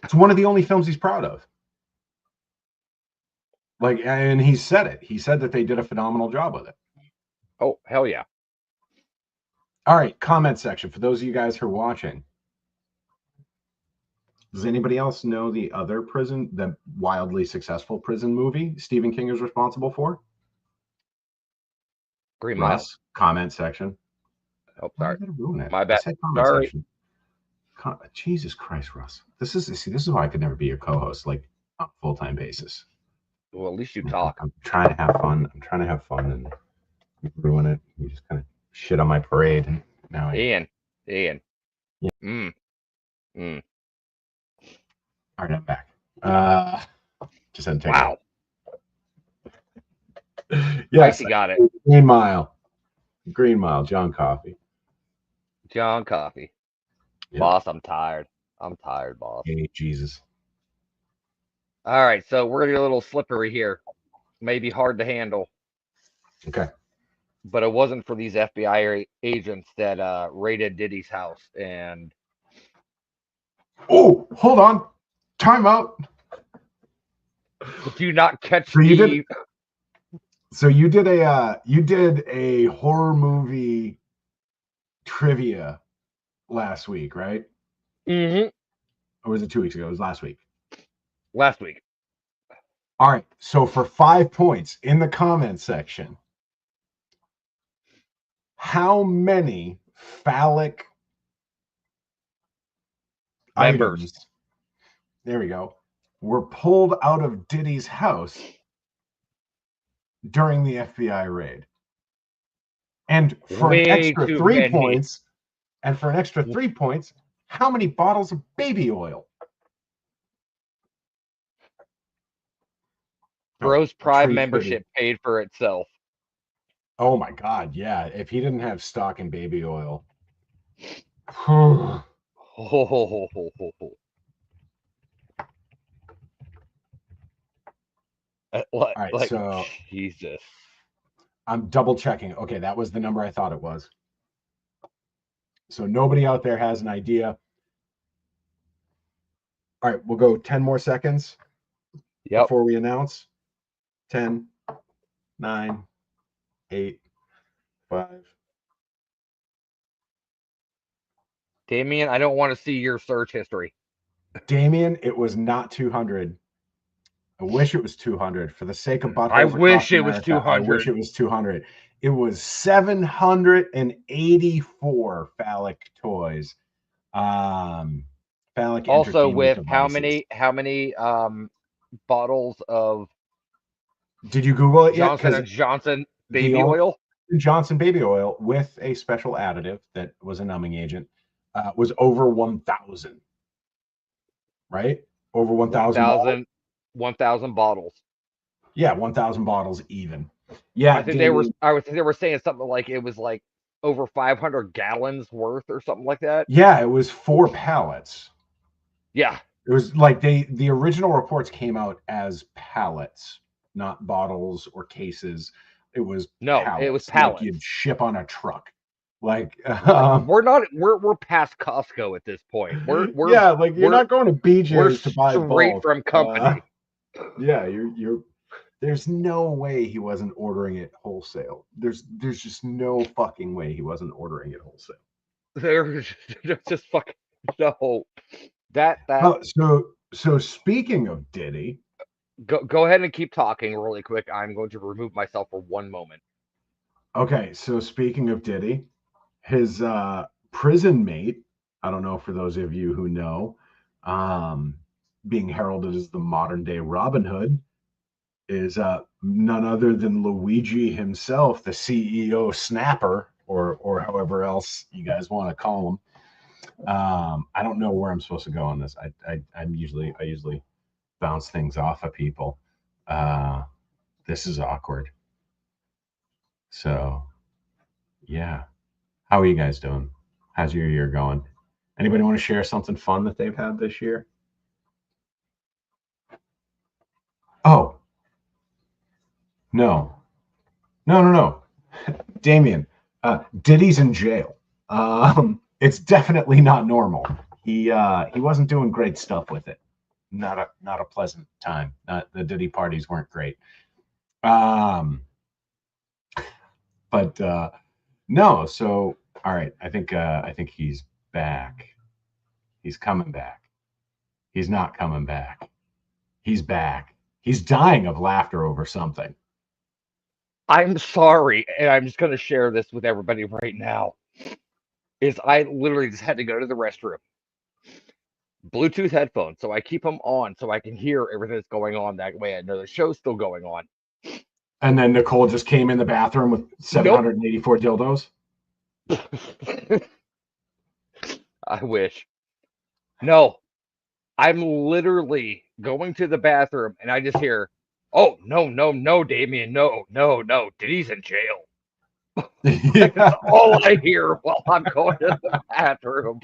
B: It's one of the only films he's proud of. Like, and he said it. He said that they did a phenomenal job with it.
A: Oh, hell yeah.
B: All right, comment section for those of you guys who are watching. Does anybody else know the other prison, the wildly successful prison movie Stephen King is responsible for?
A: Green Mile.
B: Russ, comment section.
A: Oh,
B: Why are
A: sorry.
B: you gonna ruin it?
A: My
B: I
A: bad.
B: said comment
A: Sorry.
B: section. Jesus Christ, Russ. This is why I could never be your co-host, like on a full-time basis.
A: Well, at least you talk.
B: I'm trying to have fun. I'm trying to have fun and you ruin it. You just kind of shit on my parade. And now
A: Ian. Ian.
B: Yeah.
A: Mm. Mm.
B: All right, I'm back. Just had to take
A: Wow.
B: it. Yes,
A: Icy got it.
B: Green Mile. Green Mile, John Coffey.
A: John Coffey.
B: Yep.
A: Boss, I'm tired. I'm tired, boss.
B: Hey, Jesus.
A: All right, so we're gonna get a little slippery here. Maybe hard to handle,
B: Okay.
A: but it wasn't for these FBI agents that raided Diddy's house. And
B: Oh, hold on. Time out.
A: do not catch
B: So you did.
A: the.
B: So you did a horror movie trivia last week, right?
A: Mhm.
B: Or was it 2 weeks ago? It was last week.
A: Last week.
B: All right. So for 5 points in the comment section, how many phallic
A: Members.
B: items, there we go, were pulled out of Diddy's house during the FBI raid? And for an
A: Way
B: extra
A: too
B: 3 points,
A: many.
B: how many bottles of baby oil? Oh,
A: Bros
B: a
A: Prime
B: tree fitted.
A: membership paid for itself.
B: Oh my God, yeah. If he didn't have stock in baby oil. All
A: Ho, ho, ho, ho, ho, ho.
B: right,
A: Like
B: so
A: Jesus.
B: I'm double checking. Okay, that was the number I thought it was. So nobody out there has an idea. All right, we'll go 10 more seconds
A: Yep.
B: before we announce. 10, 9, 8, 5.
A: Damien, I don't want to see your search history.
B: Damien, it was not 200. I wish it was 200. For the sake of
A: I
B: buttholes across
A: wish it was
B: America, I wish
A: 200.
B: it was 200. It was 784 phallic toys, um, phallic
A: Also,
B: entertainment
A: with
B: devices.
A: how many bottles of
B: Did you Google it yet?
A: Johnson
B: Because
A: and Johnson
B: the
A: baby
B: only
A: oil?
B: Johnson baby oil with a special additive that was a numbing agent was over 1,000, right? Over 1,000 bottles.
A: 1,000, 1,000 bottles.
B: Yeah, 1,000 bottles even. Yeah, Damien.
A: I would think they were saying something like it was like over 500 gallons worth or something like that.
B: Yeah, it was 4 pallets.
A: Yeah.
B: It was like the original reports came out as pallets, not bottles or cases. It was
A: No, it was
B: pallets, like you'd
A: pallets.
B: ship on a truck. Like,
A: Like we're not we're past Costco at this point.
B: yeah, like you're not going to
A: We're
B: BJ's to buy
A: straight
B: bulk.
A: from company.
B: Yeah, you're. There's no way he wasn't ordering it wholesale. There's just no fucking way he wasn't ordering it wholesale.
A: There's just fucking no. That
B: Oh, so speaking of Diddy,
A: go ahead and keep talking really quick. I'm going to remove myself for one moment.
B: okay, so speaking of Diddy, his prison mate, I don't know for those of you who know, um, being heralded as the modern day Robin Hood, is none other than Luigi himself, the CEO Snapper, or however else you guys want to call him. I don't know where I'm supposed to go on this. I usually bounce things off of people. Uh, this is awkward. So yeah, how are you guys doing? How's your year going? Anybody want to share something fun that they've had this year? Oh, no, no. Damien, Diddy's in jail. It's definitely not normal. He wasn't doing great stuff with it. Not a pleasant time. The Diddy parties weren't great. Um, but no. So all right, I think he's back. He's coming back. He's not coming back. He's back. He's dying of laughter over something.
A: I'm sorry, and I'm just going to share this with everybody right now. Is I literally just had to go to the restroom. Bluetooth headphones, so I keep them on so I can hear everything that's going on. That way, I know the show's still going on.
B: And then Nicole just came in the bathroom with
A: Nope.
B: 784 dildos.
A: I wish. No, I'm literally going to the bathroom and I just hear, "Oh no, Damien, no, Diddy's in jail." That's
B: Yeah.
A: all I hear while I'm going to the bathroom.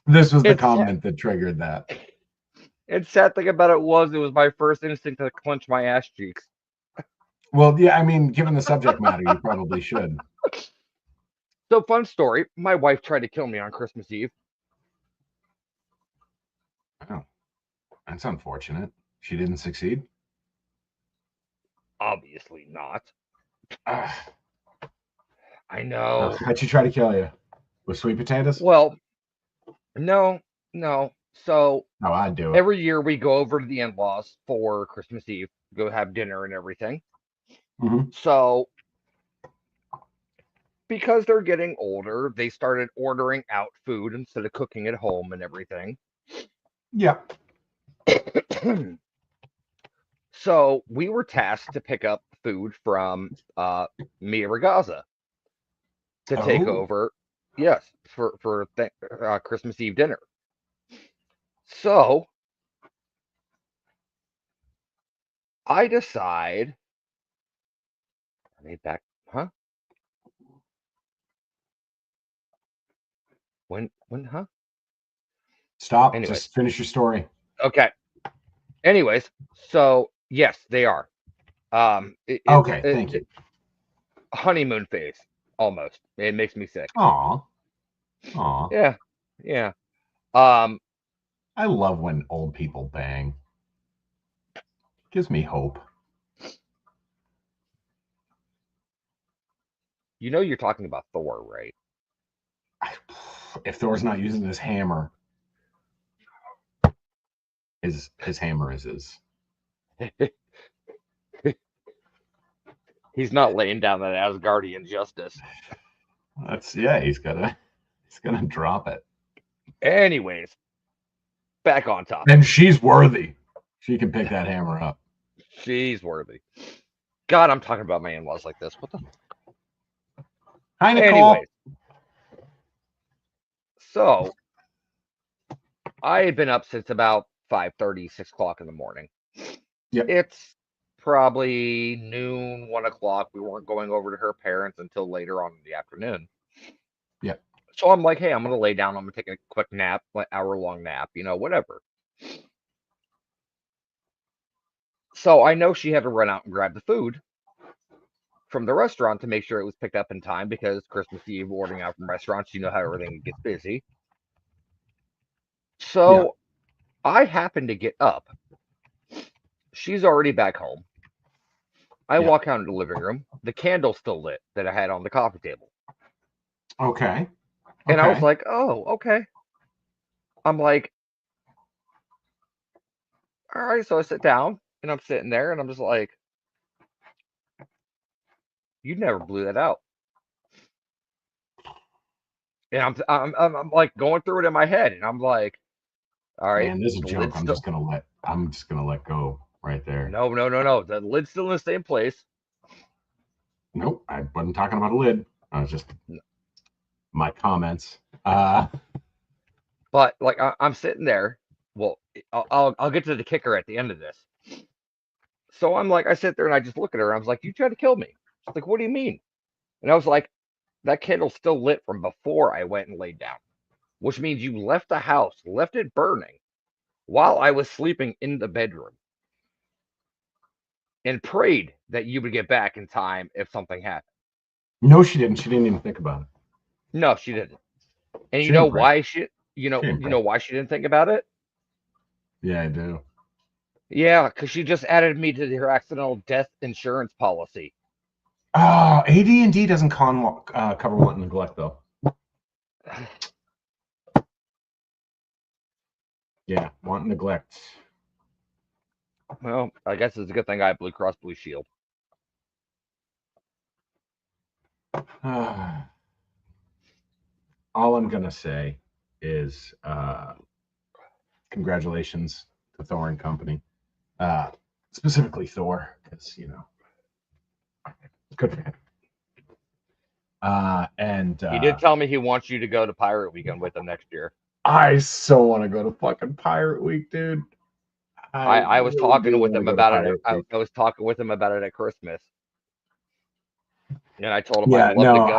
B: This was the
A: It's sad.
B: comment that triggered that.
A: And sad thing about it was my first instinct to clench my ass cheeks.
B: Well, yeah, I mean, given the subject matter, you probably should.
A: So fun story. My wife tried to kill me on Christmas Eve.
B: Oh, that's unfortunate. She didn't succeed.
A: Obviously not.
B: Uh,
A: I know.
B: how'd she try to kill you? With sweet potatoes?
A: Well, no. So
B: No, I'd do it.
A: every year we go over to the in-laws for Christmas Eve, go have dinner and everything.
B: Mm-hmm.
A: So because they're getting older, they started ordering out food instead of cooking at home and everything.
B: Yeah.
A: So we were tasked to pick up food from Mia Ragazza to take
B: Oh.
A: over, yes, Christmas Eve dinner. So I decide, are they back? Huh? Huh?
B: Stop.
A: Anyways,
B: Just finish your story.
A: okay. Anyways, so yes, they are.
B: Okay, thank you.
A: Honeymoon phase almost. It makes me sick.
B: Aw. Aw.
A: Yeah, yeah. Um,
B: I love when old people bang. Gives me hope.
A: you know you're talking about Thor, right?
B: If Thor's not using this hammer. His hammer is his.
A: He's not laying down that Asgardian justice.
B: That's yeah. He's gonna drop it.
A: Anyways, back on topic.
B: And she's worthy. She can pick that hammer up.
A: She's worthy. God, I'm talking about my in-laws like this. What the?
B: Hi, Nicole.
A: Anyways, so I had been up since about 5:30, 6 o'clock in the morning.
B: Yep.
A: It's probably noon, 1 o'clock. We weren't going over to her parents until later on in the afternoon.
B: Yep.
A: So I'm like, hey, I'm gonna lay down. I'm gonna take a quick nap, like hour-long nap, whatever. So I know she had to run out and grab the food from the restaurant to make sure it was picked up in time because Christmas Eve ordering out from restaurants, you know how everything gets busy.
B: Yeah.
A: So I happen to get up. She's already back home. I
B: Yeah.
A: walk out into the living room. The candle's still lit that I had on the coffee table.
B: Okay.
A: And I was
B: Okay.
A: like, oh, okay. I'm like, all right. So I sit down and I'm sitting there and I'm just like, you never blew that out. And I'm like going through it in my head. And I'm like, all right,
B: Man, this is a
A: the
B: joke.
A: lid's still,
B: I'm just gonna let go right there.
A: no, no, no, no. The lid's still in the same place.
B: Nope. I wasn't talking about a lid. I was just
A: No.
B: my comments.
A: But like I'm sitting there. Well, I'll get to the kicker at the end of this. So I'm like, I sit there and I just look at her. I was like, you tried to kill me. She's like, what do you mean? And I was like, that candle's still lit from before I went and laid down, which means you left the house, left it burning while I was sleeping in the bedroom and prayed that you would get back in time if something happened.
B: No, she didn't. She didn't even think about it.
A: No, she didn't. And
B: She
A: you know
B: didn't pray.
A: why she you know
B: She didn't
A: you
B: pray.
A: know why she didn't think about it?
B: Yeah, I do.
A: Yeah, because she just added me to her accidental death insurance policy.
B: AD&D doesn't cover want and neglect though. Yeah, want and neglect.
A: Well, I guess it's a good thing I have Blue Cross Blue Shield.
B: All I'm gonna say is congratulations to Thor and Company, specifically Thor, because good for him. And
A: He did tell me he wants you to go to Pirate Weekend with him next year.
B: I so want to go to fucking Pirate Week, dude.
A: I was
B: really
A: talking
B: do
A: with
B: want to
A: him
B: go to
A: about it.
B: Pirate Week.
A: I was talking with him about it at Christmas, and I told him I'd
B: Yeah,
A: love to
B: no,
A: go.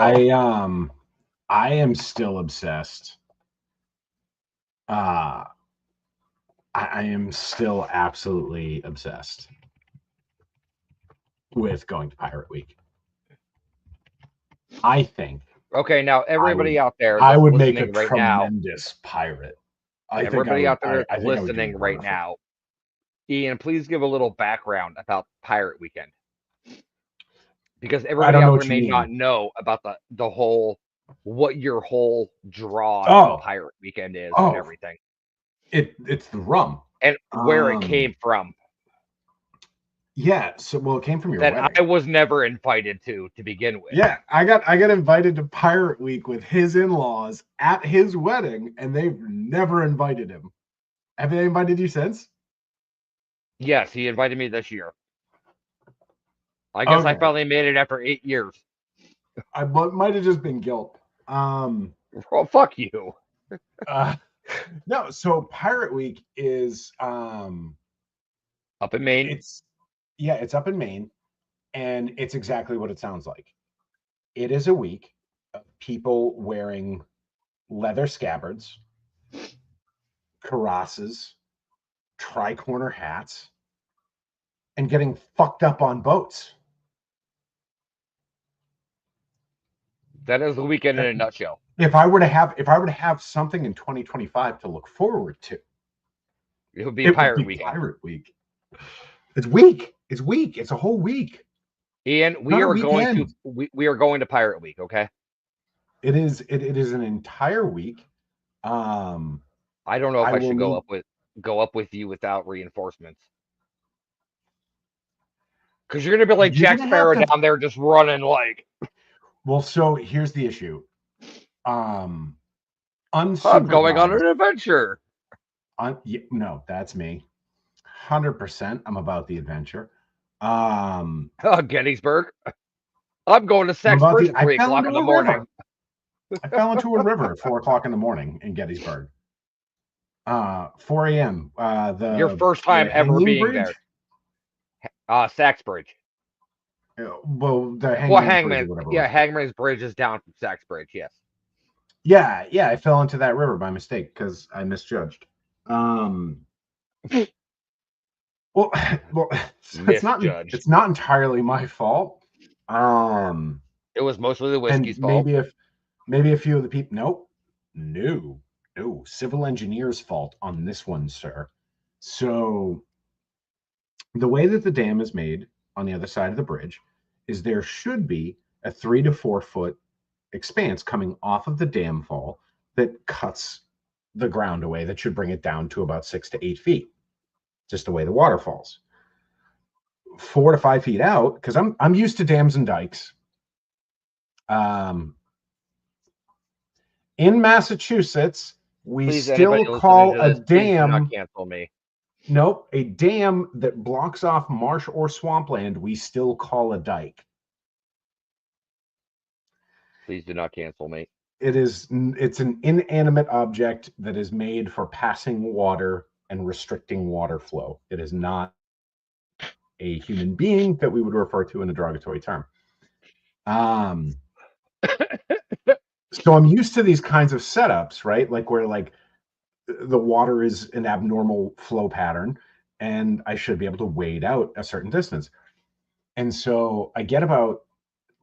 B: I am still obsessed. I am still absolutely obsessed with going to Pirate Week. I think
A: Okay, now everybody out there
B: I
A: that's
B: would make a
A: listening right now,
B: tremendous pirate. I
A: everybody out there
B: I
A: that's
B: think I would do
A: listening right
B: wonderful.
A: now, Ian, please give a little background about Pirate Weekend, because
B: I
A: everybody
B: don't know
A: out there
B: what you
A: may not
B: mean.
A: know about the whole what your whole draw to
B: Oh,
A: Pirate Weekend is and
B: oh,
A: everything,
B: it's the rum.
A: and where it came from.
B: Yeah, so well, it came from your
A: That
B: wedding.
A: I was never invited to begin with.
B: Yeah, I got invited to Pirate Week with his in-laws at his wedding, and they've never invited him. Have they invited you since?
A: Yes, he invited me this year. I guess I
B: Okay,
A: finally made it after 8 years.
B: I might have just been guilt.
A: Well, fuck you.
B: Uh, no, so Pirate Week is
A: Up in Maine.
B: it's up in Maine, and it's exactly what it sounds like. It is a week of people wearing leather scabbards, karosses, tri-corner hats, and getting fucked up on boats.
A: That is the weekend in a nutshell.
B: If I were to have something in 2025 to look forward to,
A: It would be
B: it would
A: Pirate
B: be
A: Weekend.
B: Pirate Week. It's week. It's week. It's a whole week.
A: Ian, we are going to Pirate Week, okay?
B: It is an entire week.
A: I don't know if
B: I
A: I
B: will
A: should go
B: need
A: up with. go up with you without reinforcements. Because you're gonna be like
B: You're
A: Jack
B: gonna have
A: Sparrow
B: to.
A: down there just running like
B: Well, so here's the issue. Um,
A: I'm going on
B: unsupervised.
A: an adventure.
B: No, that's me. 100%. I'm about the adventure. Um,
A: Gettysburg. I'm going to
B: I'm about
A: Sexbridge
B: the.
A: at
B: I
A: three
B: fell
A: o'clock
B: into
A: in the
B: a
A: morning.
B: river. I fell into a river at 4 o'clock in the morning in Gettysburg. 4 a.m.
A: Your
B: The
A: first time
B: the
A: ever
B: hanging
A: being
B: bridge.
A: there. Saxbridge.
B: Well, the
A: Well,
B: hangman's bridge or
A: Hangman.
B: whatever it
A: Yeah,
B: was.
A: Hangman's Bridge is down from Saxbridge. Yes.
B: Yeah, yeah. I fell into that river by mistake because I misjudged. Um, well, well, it's not.
A: Misjudged.
B: It's not entirely my fault. Um,
A: It was mostly the
B: and
A: whiskey's fault.
B: maybe a few of the people. Nope, no, no. Civil engineer's fault on this one, sir. So the way that the dam is made on the other side of the bridge is there should be a 3 to 4 foot expanse coming off of the dam fall that cuts the ground away that should bring it down to about 6 to 8 feet, just the way the water falls. 4 to 5 feet out, because I'm used to dams and dikes. Um, in Massachusetts, we
A: Please, anybody
B: still
A: listening
B: call
A: to
B: a
A: this, please do not
B: dam.
A: cancel me.
B: Nope, a dam that blocks off marsh or swampland, we still call a dike.
A: Please do not cancel me.
B: It's an inanimate object that is made for passing water and restricting water flow. It is not a human being that we would refer to in a derogatory term. Um, so I'm used to these kinds of setups, right? Like where like the water is an abnormal flow pattern, and I should be able to wade out a certain distance. And so I get about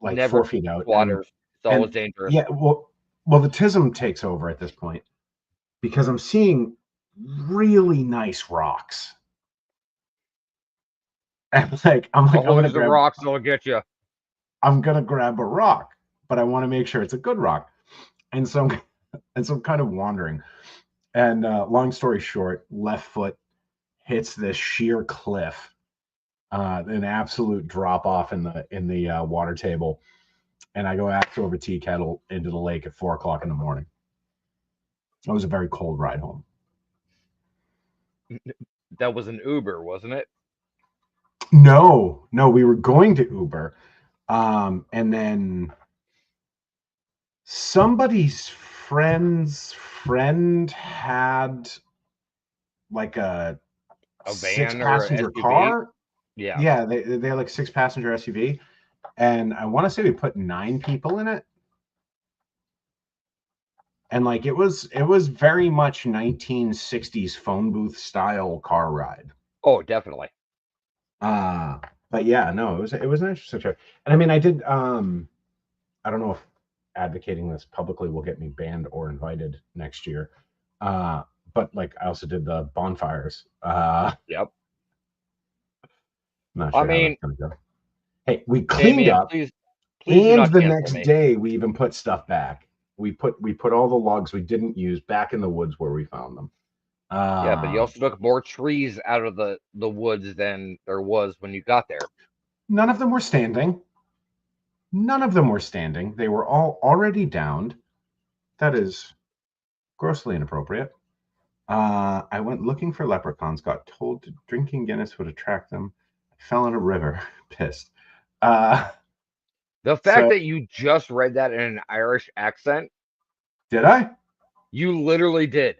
B: like
A: Never
B: 4 feet out,
A: waters. It's always
B: and
A: dangerous.
B: yeah, well, the tism takes over at this point because I'm seeing really nice rocks. And like
A: Always the rocks that'll get you.
B: I'm gonna grab a rock, but I want to make sure it's a good rock. And so I'm kind of wandering. And long story short, left foot hits this sheer cliff, an absolute drop off in the water table, and I go axe over tea kettle into the lake at 4 o'clock in the morning. It was a very cold ride home.
A: That was an Uber, wasn't it?
B: No, no, we were going to Uber, and then somebody's friend's friend had like a
A: A
B: six
A: van or a
B: passenger
A: SUV?
B: car.
A: Yeah.
B: Yeah, they had like 6 passenger SUV, and I want to say we put 9 people in it. And like it was very much 1960s phone booth style car ride.
A: Oh, definitely.
B: Uh but yeah, no, it was an interesting trip. And I mean I did I don't know if advocating this publicly will get me banned or invited next year. Uh but like I also did the bonfires.
A: Yep.
B: Not
A: I
B: sure how
A: mean,
B: that's gonna go. Hey, we cleaned
A: Damien,
B: up,
A: please do
B: and
A: not
B: the
A: cancel
B: next
A: me.
B: day we even put stuff back. We put all the logs we didn't use back in the woods where we found them.
A: Yeah, but you
B: Uh
A: also took more trees out of the woods than there was when you got there.
B: None of them were standing. None of them were standing. They were all already downed. That is grossly inappropriate. I went looking for leprechauns, got told to drinking Guinness would attract them. I fell in a river, pissed. Uh,
A: The fact
B: so,
A: that you just read that in an Irish accent,
B: did I?
A: you literally did.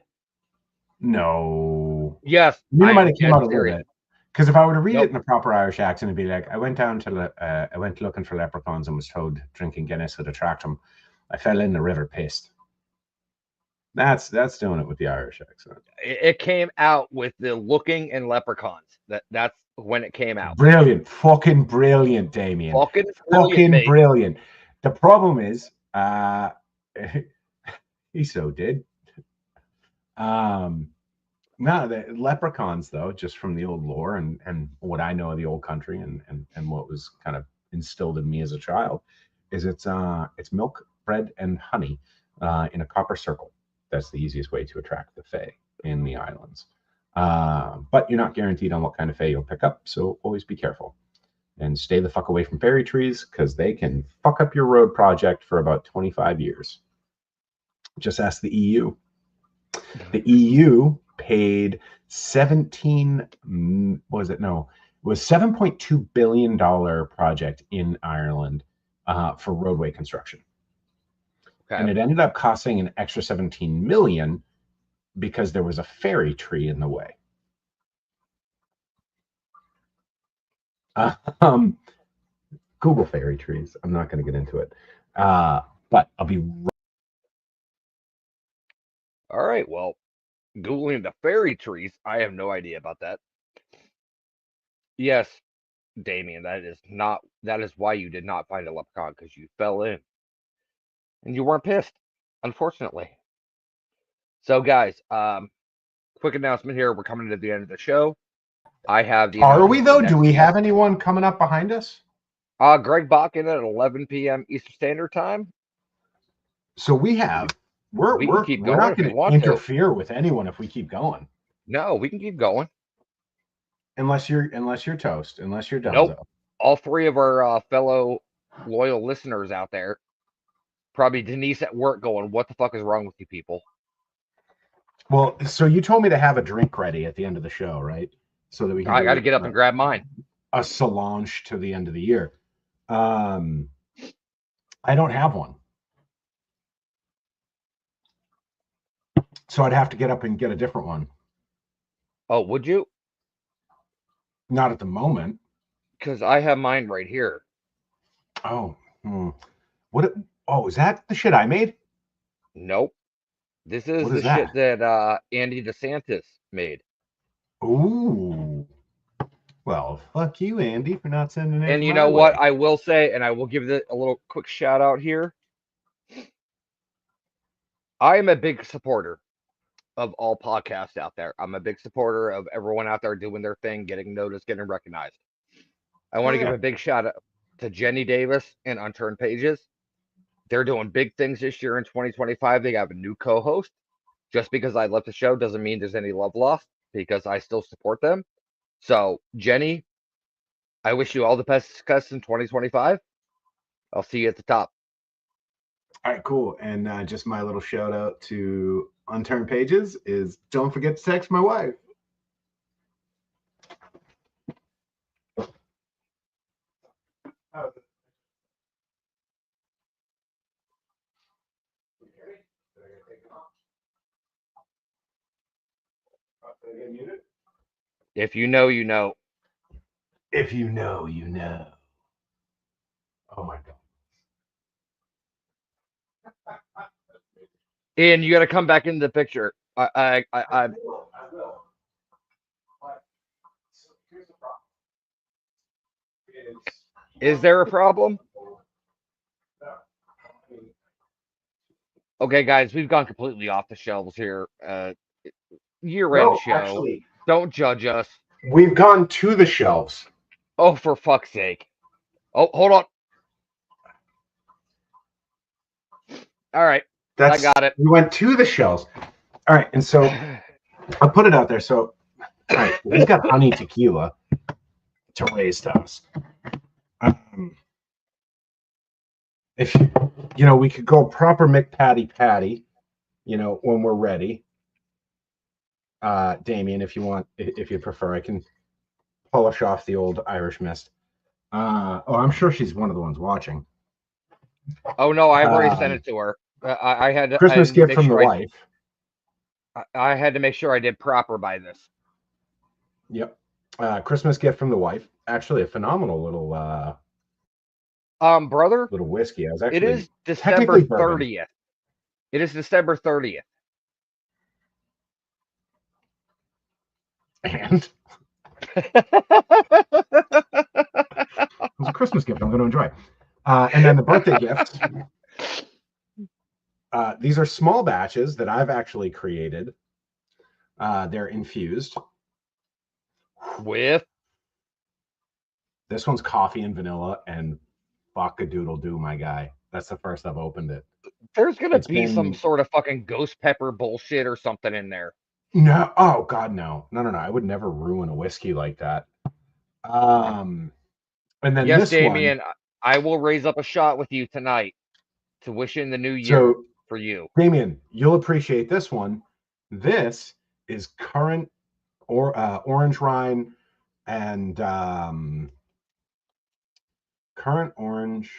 B: No.
A: Yes,
B: I mean,
A: I
B: it might
A: am
B: have came
A: dead
B: out a little
A: serious.
B: bit. Because if I were to read it
A: Nope.
B: in a proper Irish accent, it'd be like, I went looking for leprechauns and was told drinking Guinness would attract them. I fell in the river, pissed. That's doing it with the Irish accent.
A: It came out with the looking and leprechauns. That's when it came out.
B: Brilliant, fucking brilliant, Damien.
A: Fucking brilliant,
B: Fucking
A: mate.
B: brilliant. The problem is, he so did. Um, no, the leprechauns, though, just from the old lore and what I know of the old country and what was kind of instilled in me as a child, is it's milk, bread, and honey in a copper circle. That's the easiest way to attract the fae in the islands. But you're not guaranteed on what kind of fae you'll pick up, so always be careful. And stay the fuck away from fairy trees, because they can fuck up your road project for about 25 years. Just ask the EU. The EU paid 17, was it? No, it was $7.2 billion project in Ireland for roadway construction.
A: Okay.
B: And it ended up costing an extra 17 million because there was a fairy tree in the way. Google fairy trees. I'm not going to get into it. But I'll be
A: All right. Well, Googling the fairy trees, I have no idea about that. Yes, Damien, that is why you did not find a leprechaun, because you fell in. And you weren't pissed, unfortunately. So guys, quick announcement here. We're coming to the end of the show. I have the
B: Are we, though? Do we
A: guest.
B: have anyone coming up behind us?
A: Greg Bakken at 11 p.m. Eastern Standard Time.
B: So we have. We're not going to interfere with anyone if we keep going.
A: No, we can keep going.
B: Unless you're toast. Unless you're done.
A: Nope. All three of our fellow loyal listeners out there, probably Denise at work, going, "What the fuck is wrong with you people?"
B: Well, so you told me to have a drink ready at the end of the show, right? So that we can.
A: I got to get up and grab mine.
B: A Solange to the end of the year. I don't have one. So I'd have to get up and get a different one.
A: Oh, would you?
B: Not at the moment.
A: Because I have mine right here.
B: Oh. What? Oh, is that the shit I made?
A: Nope. This is the shit that Andy DeSantis made.
B: Ooh. Well, fuck you, Andy, for not sending it.
A: And you know what? I will say, and I will give it a little quick shout out here. I am a big supporter of all podcasts out there. I'm a big supporter of everyone out there doing their thing, getting noticed, getting recognized. I want to give a big shout out to Jenny Davis and Unturned Pages. They're doing big things this year in 2025. They have a new co-host. Just because I left the show doesn't mean there's any love lost, because I still support them. So, Jenny, I wish you all the best success in 2025. I'll see you at the top.
B: All right, cool. And just my little shout out to Unturned Pages is don't forget to text my wife.
A: If you know, you know.
B: If you know, you know. Oh my God.
A: Ian, you got to come back into the picture. I
B: will. Here's the problem.
A: Is there a problem? Okay, guys, we've gone completely off the shelves here. Year-end show.
B: Actually,
A: don't judge us.
B: We've gone to the shelves.
A: Oh, for fuck's sake. Oh, hold on. All right. I got it.
B: We went to the shelves. All right. And so I'll put it out there. So, all right, he's got honey tequila to raise to us. If we could go proper McPatty, when we're ready. Damien, if you prefer, I can polish off the old Irish mist. I'm sure she's one of the ones watching.
A: Oh no, I've already sent it to her. I had to,
B: Christmas gift from the wife.
A: I had to make sure I did proper by this.
B: Yep. Christmas gift from the wife. Actually, a phenomenal little
A: brother.
B: Little whiskey.
A: It is December 30th. It is December 30th.
B: And it was a Christmas gift I'm going to enjoy. And then the birthday gifts. These are small batches that I've actually created. They're infused
A: with.
B: This one's coffee and vanilla, and fuck a doodle do, my guy. That's the first I've opened it.
A: There's gonna be some sort of fucking ghost pepper bullshit or something in there.
B: No, oh God, no. No. I would never ruin a whiskey like that. Um, and then
A: Yes,
B: this one.
A: Damien, I will raise up a shot with you tonight to wish in the new year
B: So,
A: for you.
B: Damien, you'll appreciate this one. This is current orange rind and current orange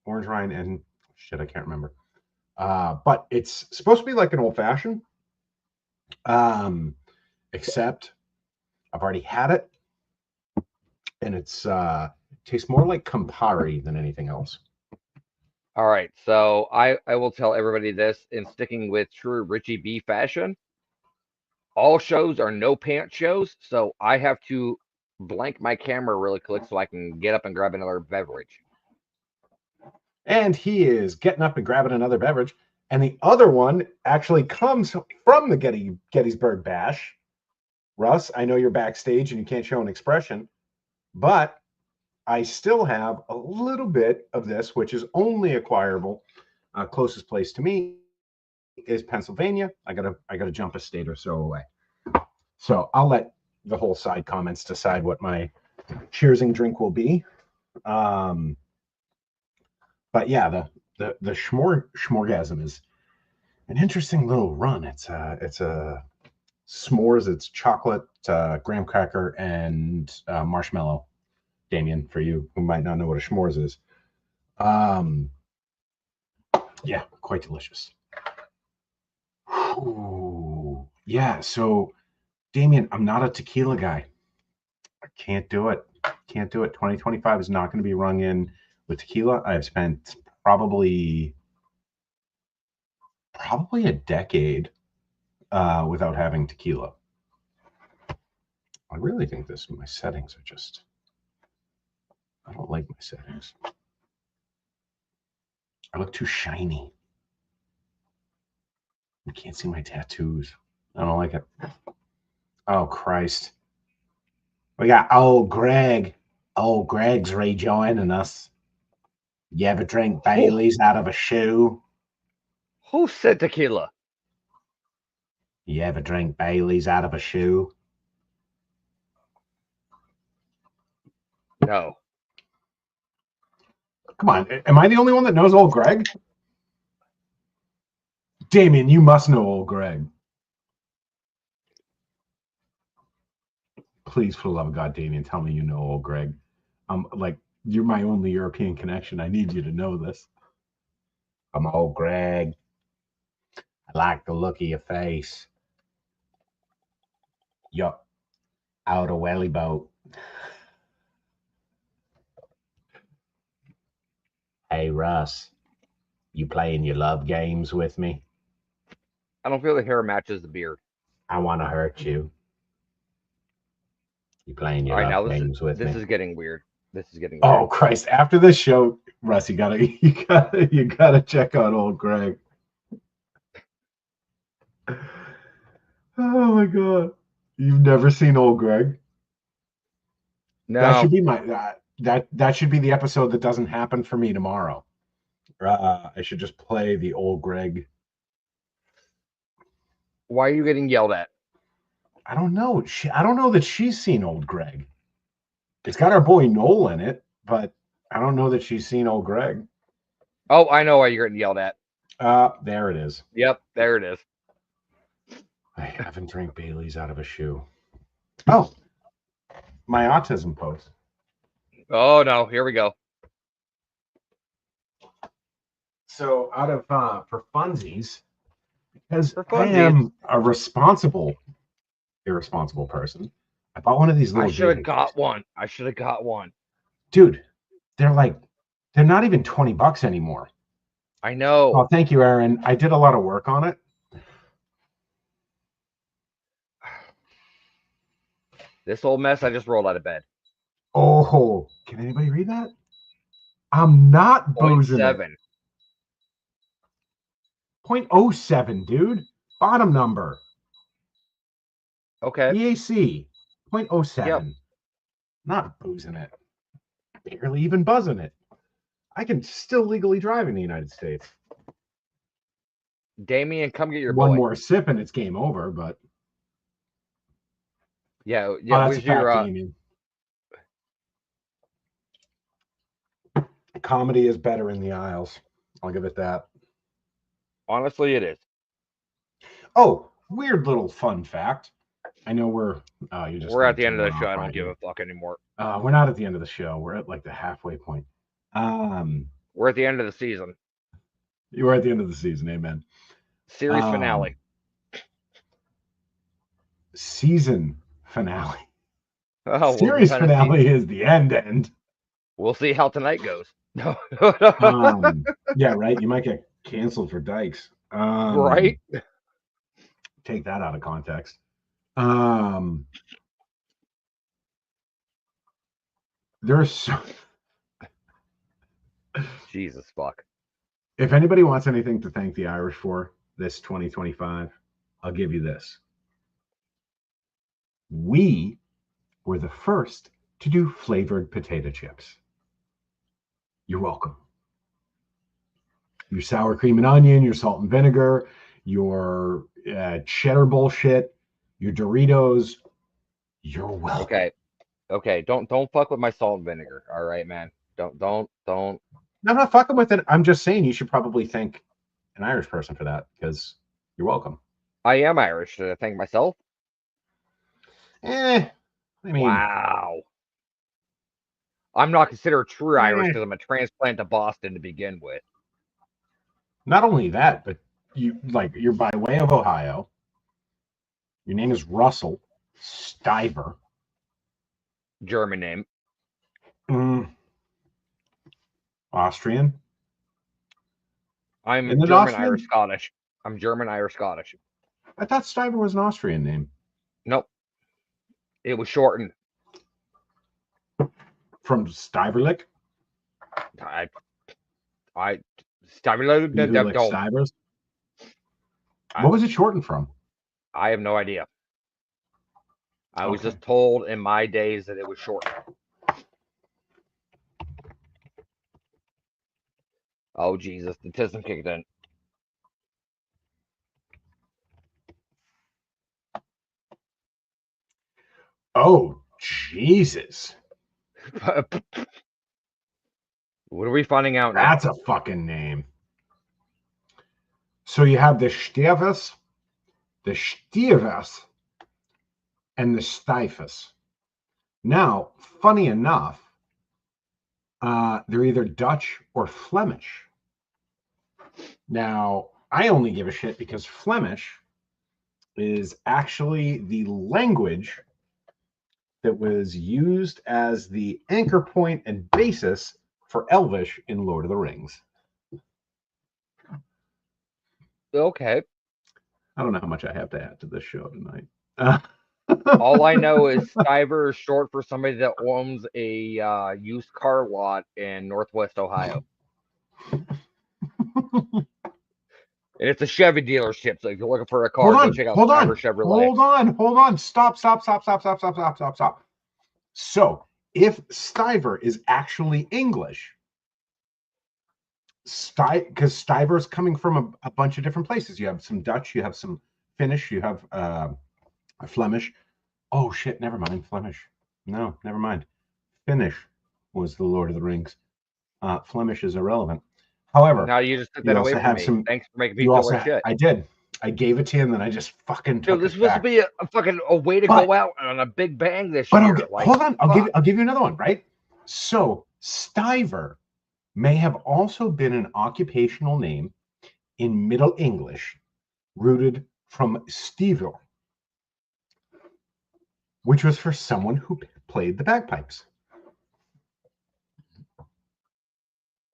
B: rind and shit, I can't remember. But it's supposed to be like an old fashioned. Um, except I've already had it, and it's tastes more like Campari than anything else.
A: All right, so I will tell everybody this in sticking with true Richie B fashion. All shows are no pants shows, so I have to blank my camera really quick so I can get up and grab another beverage.
B: And he is getting up and grabbing another beverage. And the other one actually comes from the Gettysburg Bash. Russ, I know you're backstage and you can't show an expression, but I still have a little bit of this, which is only acquirable. Closest place to me is Pennsylvania. I gotta jump a state or so away. So I'll let the whole side comments decide what my cheersing drink will be. Um, but yeah, the schmorgasm is an interesting little run. It's a s'mores. It's chocolate, graham cracker, and marshmallow. Damien, for you who might not know what a s'mores is, um, yeah, quite delicious. Ooh, yeah. So, Damien, I'm not a tequila guy. I can't do it. Can't do it. 2025 is not going to be rung in with tequila. I've spent probably a decade without having tequila. I really think my settings are just. I don't like my settings. I look too shiny. I can't see my tattoos. I don't like it. Oh Christ. We got old Greg. Old Greg's rejoining us. You ever drink
A: Who
B: Bailey's out of a shoe?
A: who said tequila?
B: You ever drink Bailey's out of a shoe?
A: No.
B: Come on. Am I the only one that knows old Greg? Damien, you must know old Greg. Please, for the love of God, Damien, tell me you know old Greg. Like, you're my only European connection. I need you to know this. I'm old Greg. I like the look of your face. You're out of welly boat. Hey, Russ, you playing your love games with me?
A: I don't feel the hair matches the beard.
B: I want to hurt you. You playing
A: All
B: your
A: right,
B: love
A: now
B: games with
A: this
B: me?
A: is getting weird. This is getting
B: Oh
A: weird.
B: Christ! After this show, Russ, you gotta check out old Greg. Oh my God, you've never seen old Greg? That should
A: No.
B: be my that should be the episode that doesn't happen for me tomorrow. I should just play the old Greg.
A: Why are you getting yelled at?
B: I don't know. I don't know that she's seen old Greg. It's got our boy Noel in it, but I don't know that she's seen old Greg.
A: Oh, I know why you're getting yelled at.
B: There it is.
A: Yep, there it is.
B: I haven't drank Bailey's out of a shoe. Oh, my autism post.
A: Oh no, here we go.
B: So out of for funsies, because
A: For
B: I
A: funsies,
B: am a irresponsible person, I bought one of these
A: I
B: little
A: should have
B: gauges.
A: got one. I should have got one.
B: Dude, they're not even $20 anymore.
A: I know.
B: Oh, thank you, Aaron. I did a lot of work on it.
A: This old mess, I just rolled out of bed.
B: Oh, can anybody read that? I'm not
A: Point
B: boozing it.
A: 7.
B: 0.07, dude. Bottom number.
A: Okay.
B: EAC. 0.07.
A: Yep.
B: Not boozing it. Barely even buzzing it. I can still legally drive in the United States.
A: Damien, come get your
B: One
A: boy.
B: more sip and it's game over, but
A: Yeah, yeah.
B: Oh, that's a
A: Where's your
B: fact, Damien. Comedy is better in the aisles. I'll give it that.
A: honestly, it is.
B: Oh, weird little fun fact. I know we're you're just
A: We're
B: gonna
A: at the end
B: turn
A: of
B: one
A: the show.
B: off,
A: I don't
B: aren't
A: give
B: you?
A: a fuck anymore.
B: We're not at the end of the show. We're at like the halfway point.
A: We're at the end of the season.
B: You were at the end of the season, amen.
A: Series finale.
B: Um, season finale.
A: Oh, we'll
B: Series
A: kind of see.
B: finale is the end.
A: We'll see how tonight goes. No.
B: Yeah, right. You might get canceled for Dykes.
A: Right?
B: Take that out of context. Um, there's so,
A: Jesus fuck.
B: if anybody wants anything to thank the Irish for this 2025, I'll give you this. We were the first to do flavored potato chips. You're welcome. Your sour cream and onion, your salt and vinegar, your cheddar bullshit, your Doritos. You're welcome.
A: Okay. Okay. Don't fuck with my salt and vinegar. All right, man. Don't.
B: I'm not fucking with it. I'm just saying you should probably thank an Irish person for that because you're welcome.
A: I am Irish. Should I thank myself?
B: I mean,
A: Wow. I'm not considered true Irish
B: eh,
A: because I'm a transplant to Boston to begin with.
B: not only that, but you're by way of Ohio. Your name is Russell Stiver.
A: German name.
B: Mm, Austrian.
A: I'm
B: Isn't it
A: German, Irish,
B: Austrian?
A: Scottish. I'm German, Irish, Scottish.
B: I thought Stiver was an Austrian name.
A: Nope. It was shortened.
B: From Stiverlick?
A: I I stimulated
B: He who licks
A: don't.
B: Stivers?
A: I,
B: What was it shortened from?
A: I have no idea. I was
B: Okay.
A: just told in my days that it was shortened. Oh Jesus, the tism kicked in.
B: Oh, Jesus.
A: What are we finding out
B: That's
A: now?
B: a fucking name. So you have the Stivers, and the Stifus. Now, funny enough, they're either Dutch or Flemish. Now, I only give a shit because Flemish is actually the language that was used as the anchor point and basis for Elvish in Lord of the Rings.
A: Okay.
B: I don't know how much I have to add to this show tonight.
A: All I know is Stiver is short for somebody that owns a used car lot in Northwest Ohio. And it's a Chevy dealership, so if you're looking for a car, go check out Stiver Chevrolet.
B: Hold on. Stop. So, if Stiver is actually English, because Stiver is coming from a bunch of different places. You have some Dutch, you have some Finnish, you have Flemish. Oh shit! Never mind. Flemish. No, never mind. Finnish was the Lord of the Rings. Flemish is irrelevant. However,
A: Now you just took
B: you
A: that away
B: also
A: from
B: have
A: me.
B: some.
A: Thanks for making me
B: You
A: feel
B: also.
A: like shit.
B: I did. I gave it to you, and then I just fucking
A: Dude,
B: took
A: this
B: it
A: was supposed to
B: back.
A: be a fucking a way to
B: But
A: go out on a big bang this
B: but
A: year. Like,
B: hold on.
A: fuck.
B: I'll give you another one. Right. So Stiver may have also been an occupational name in Middle English, rooted from Stevel, which was for someone who played the bagpipes.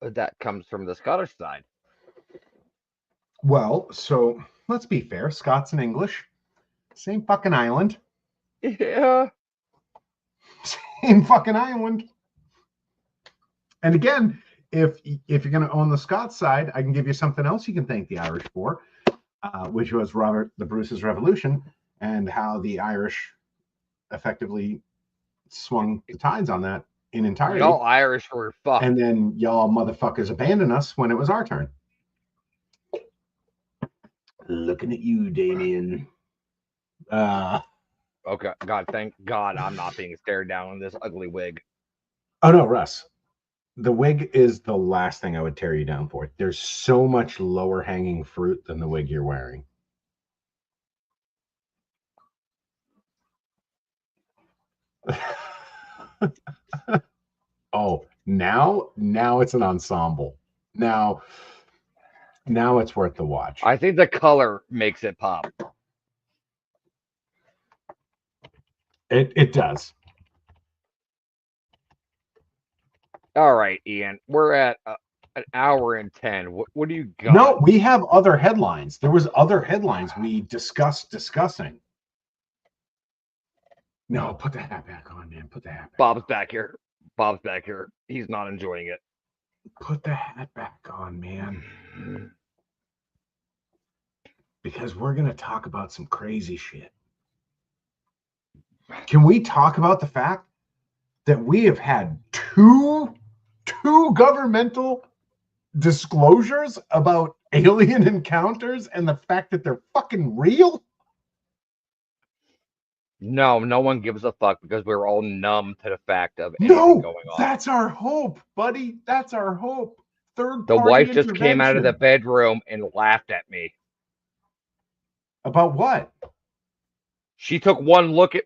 A: That comes from the Scottish side.
B: Well, so let's be fair. Scots and English, same fucking island.
A: Yeah.
B: Same fucking island. And again, if you're going to own the Scots side, I can give you something else you can thank the Irish for, which was Robert the Bruce's Revolution and how the Irish effectively swung the tides on that in entirety.
A: Y'all Irish were fucked.
B: And then y'all motherfuckers abandoned us when it was our turn. Looking at you, Damien.
A: Okay, God, thank God I'm not being stared down in this ugly wig.
B: Oh no, Russ. The wig is the last thing I would tear you down for. There's so much lower hanging fruit than the wig you're wearing. Oh, now it's an ensemble. Now it's worth the watch.
A: I think the color makes it pop.
B: It does.
A: All right, Ian, we're at an hour and 10. What do you got?
B: No, we have other headlines. There was other headlines we discussing. No, put the hat back on, man. Put the hat back.
A: Bob's back here. Bob's back here. He's not enjoying it.
B: Put the hat back on, man. Because we're going to talk about some crazy shit. Can we talk about the fact that we have had two governmental disclosures about alien encounters and the fact that they're fucking real?
A: No, no one gives a fuck because we're all numb to the fact of anything going on.
B: That's our hope, buddy. That's our hope. Third
A: The
B: party
A: wife just came out of the
B: intervention.
A: bedroom and laughed at me.
B: About what?
A: She took one look at.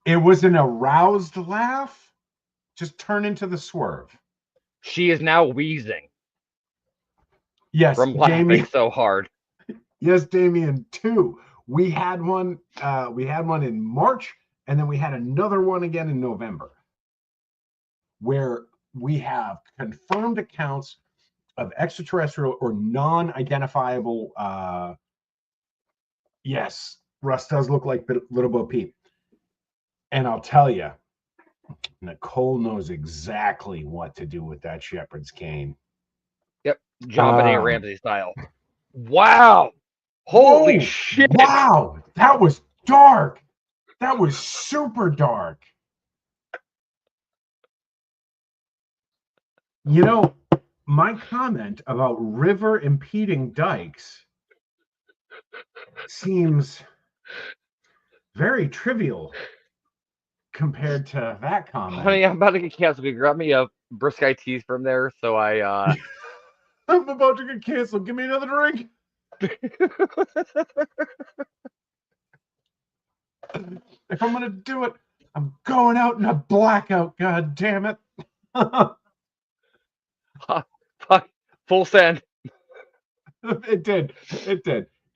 B: It was an aroused laugh. Just turn into the swerve.
A: She is now wheezing
B: Yes,
A: from laughing
B: Damien.
A: so hard.
B: Yes, Damien. Two. We had one. We had one in March, and then we had another one again in November, where we have confirmed accounts of extraterrestrial or non-identifiable. Yes, Russ does look like Little Bo Peep, and I'll tell you, Nicole knows exactly what to do with that shepherd's cane.
A: Yep, John Benet Ramsey style. Wow. Holy shit.
B: Wow. That was dark. That was super dark. You know, my comment about river impeding dikes seems very trivial compared to that comment.
A: Honey, I'm about to get canceled. Can you grab me a brisk teas from there? So I
B: I'm about to get canceled. Give me another drink. If I'm gonna do it, I'm going out in a blackout. God damn it!
A: Fuck, full send.
B: It did.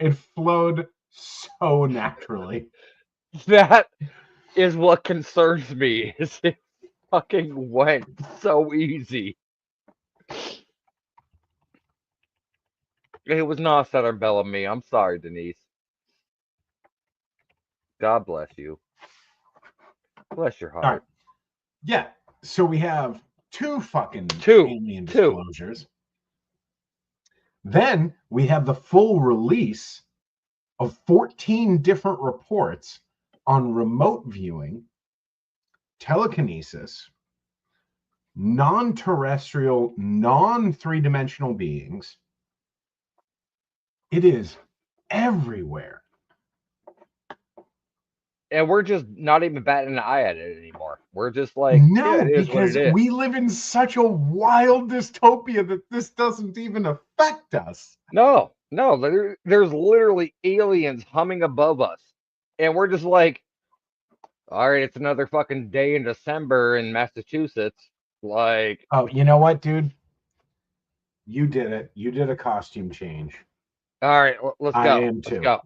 B: It flowed so naturally.
A: That is what concerns me. Is it fucking went so easy. It was not Southern Belle of me. I'm sorry, Denise. God bless you. Bless your heart.
B: All right. Yeah. So we have two fucking
A: Two.
B: alien disclosures. Then we have the full release of 14 different reports on remote viewing, telekinesis, non-terrestrial, non-three-dimensional beings. It is everywhere.
A: And we're just not even batting an eye at it anymore. We're just like,
B: no,
A: yeah, it is
B: because
A: what it is.
B: We live in such a wild dystopia that this doesn't even affect us.
A: No, there's literally aliens humming above us. And we're just like, all right, it's another fucking day in December in Massachusetts. Like,
B: oh, you know what, dude? You did it. You did a costume change.
A: All right, let's go.
B: I am too.
A: Let's go.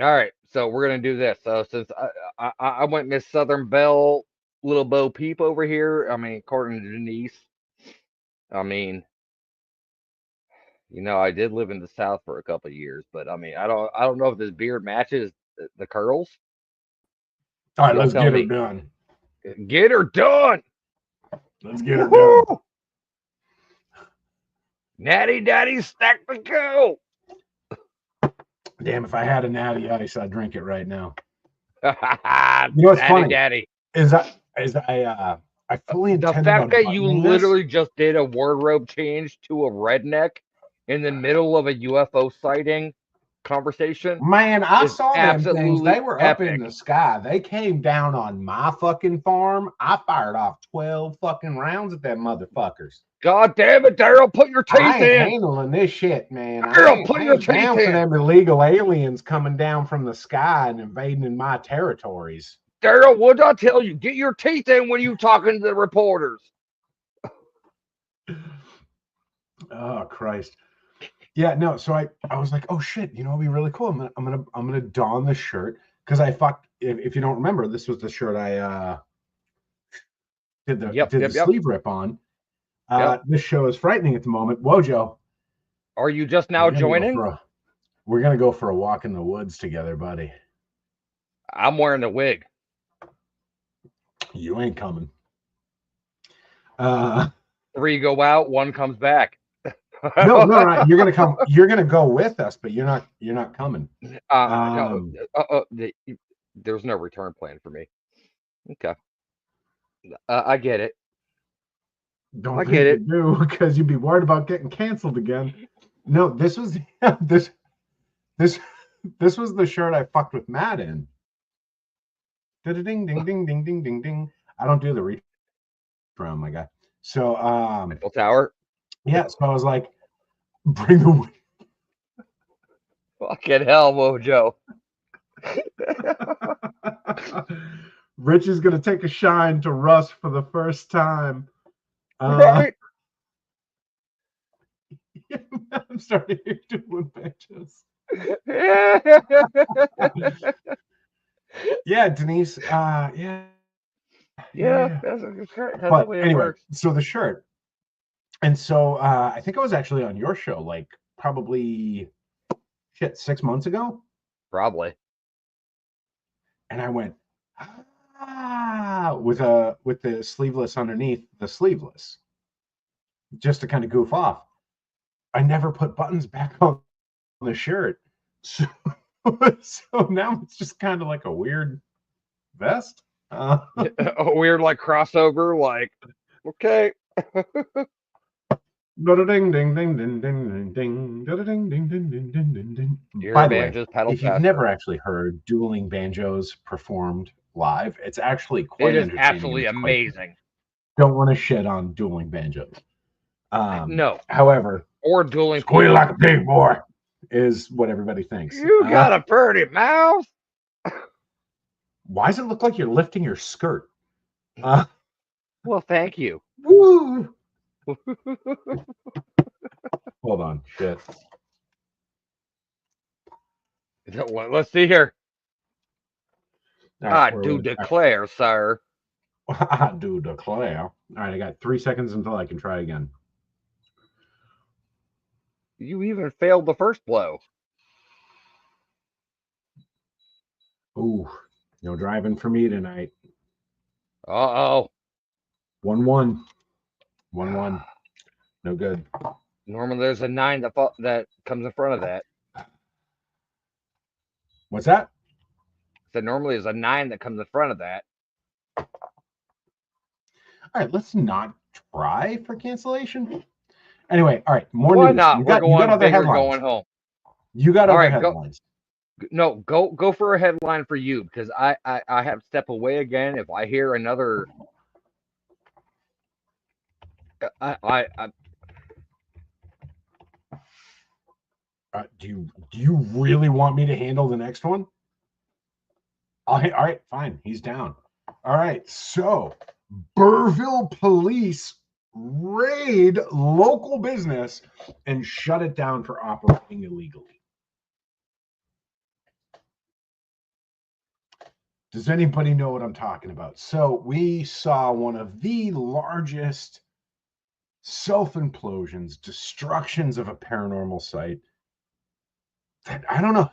A: All right, so we're gonna do this. So since I went Miss Southern Belle, Little Bo Peep over here. I mean, according to Denise, I mean, I did live in the South for a couple of years, but I mean, I don't know if this beard matches the curls.
B: All right, let's get her done.
A: Get her done.
B: Let's get her done.
A: Natty Daddy stack the go.
B: Damn, if I had a natty ice, I'd drink it right now.
A: You
B: know what's funny?
A: Daddy.
B: I fully intended
A: the fact that you literally
B: this.
A: Just did a wardrobe change to a redneck in the middle of a UFO sighting. conversation
B: Man, I
A: is
B: saw them things. They
A: absolutely
B: were up in the
A: epic.
B: sky. They came down on my fucking farm. I fired off 12 fucking rounds at them motherfuckers.
A: God damn it, Daryl, put your
B: I
A: teeth
B: ain't
A: in.
B: handling this shit, man.
A: Daryl, put
B: I
A: your
B: ain't
A: teeth
B: down for
A: in.
B: them illegal aliens coming down from the sky and invading in my territories.
A: Daryl, what did I tell you? Get your teeth in when you talking to the reporters.
B: Oh Christ. Yeah, no. So I was like, oh shit, you know, it'd be really cool. I'm gonna don the shirt because I fucked. If you don't remember, this was the shirt I
A: Yep,
B: did the
A: yep, yep,
B: sleeve rip on.
A: yep.
B: This show is frightening at the moment. Wojo,
A: Are you just
B: we're
A: now
B: gonna go
A: joining?
B: for a we're gonna go for a walk in the woods together, buddy.
A: I'm wearing the wig.
B: You ain't coming. Uh,
A: Three go out, one comes back.
B: no. You're gonna come. You're gonna go with us, but you're not coming.
A: No,
B: Um,
A: there's no return plan for me. Okay, I get it. I
B: don't
A: get
B: think you
A: it.
B: do because you'd be worried about getting canceled again. No, this was this this this was the shirt I fucked with Matt in. Ding ding ding ding ding ding ding ding. I don't do the reach around my guy. So
A: Eiffel Tower.
B: yeah, so I was like, bring the
A: Fucking hell, Mojo.
B: Rich is gonna take a shine to Russ for the first time.
A: Right?
B: I'm starting to hear doing pictures. Yeah, Denise.
A: Yeah,
B: Yeah.
A: that's the
B: But
A: way it
B: anyway,
A: works.
B: so the shirt. And so I think I was actually on your show, like probably 6 months ago.
A: Probably.
B: And I went, with the sleeveless underneath the sleeveless, just to kind of goof off. I never put buttons back on the shirt. So, so now it's just kind of like a weird vest.
A: A weird like crossover, like okay.
B: Ding ding ding ding ding ding ding ding ding ding ding ding ding.
A: Your
B: By the way,
A: banjos pedal
B: if you've
A: faster.
B: never actually heard dueling banjos performed live, it's actually
A: It
B: quite
A: is
B: entertaining and
A: absolutely
B: it's quite good.
A: amazing.
B: Don't want to shit on dueling banjos.
A: No,
B: However,
A: or dueling
B: squeal
A: people.
B: like a big boy is what everybody thinks.
A: You got a pretty mouth.
B: Why does it look like you're lifting your skirt? Uh,
A: Well, thank you.
B: woo! Hold on, shit.
A: Well, let's see here.
B: All right,
A: I
B: where
A: do
B: was
A: declare, sir.
B: I do declare. All right, I got 3 seconds until I can try again.
A: You even failed the first blow.
B: Ooh, no driving for me tonight.
A: Uh
B: 1-1. 1-1.
A: oh.
B: No good.
A: Normally, there's a nine that comes in front of that.
B: What's that?
A: So normally, there's a nine that comes in front of that.
B: All right, let's not try for cancellation. Anyway, all right, more
A: Why
B: news.
A: not?
B: You
A: We're
B: got
A: going
B: other
A: big or
B: headlines.
A: going home.
B: You got
A: All
B: other
A: right,
B: headlines.
A: no, go for a headline for you because I have to step away again if I hear another. I
B: Do you really want me to handle the next one? All right, fine. He's down. All right, so Burville police raid local business and shut it down for operating illegally. Does anybody know what I'm talking about? So we saw one of the largest self-implosions, destructions of a paranormal site. I don't know.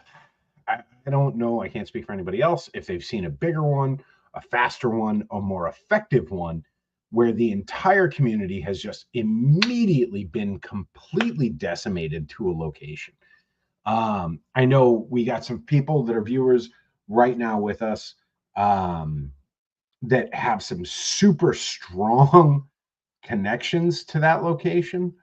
B: I don't know. I can't speak for anybody else. If they've seen a bigger one, a faster one, a more effective one, where the entire community has just immediately been completely decimated to a location. I know we got some people that are viewers right now with us that have some super strong connections to that location,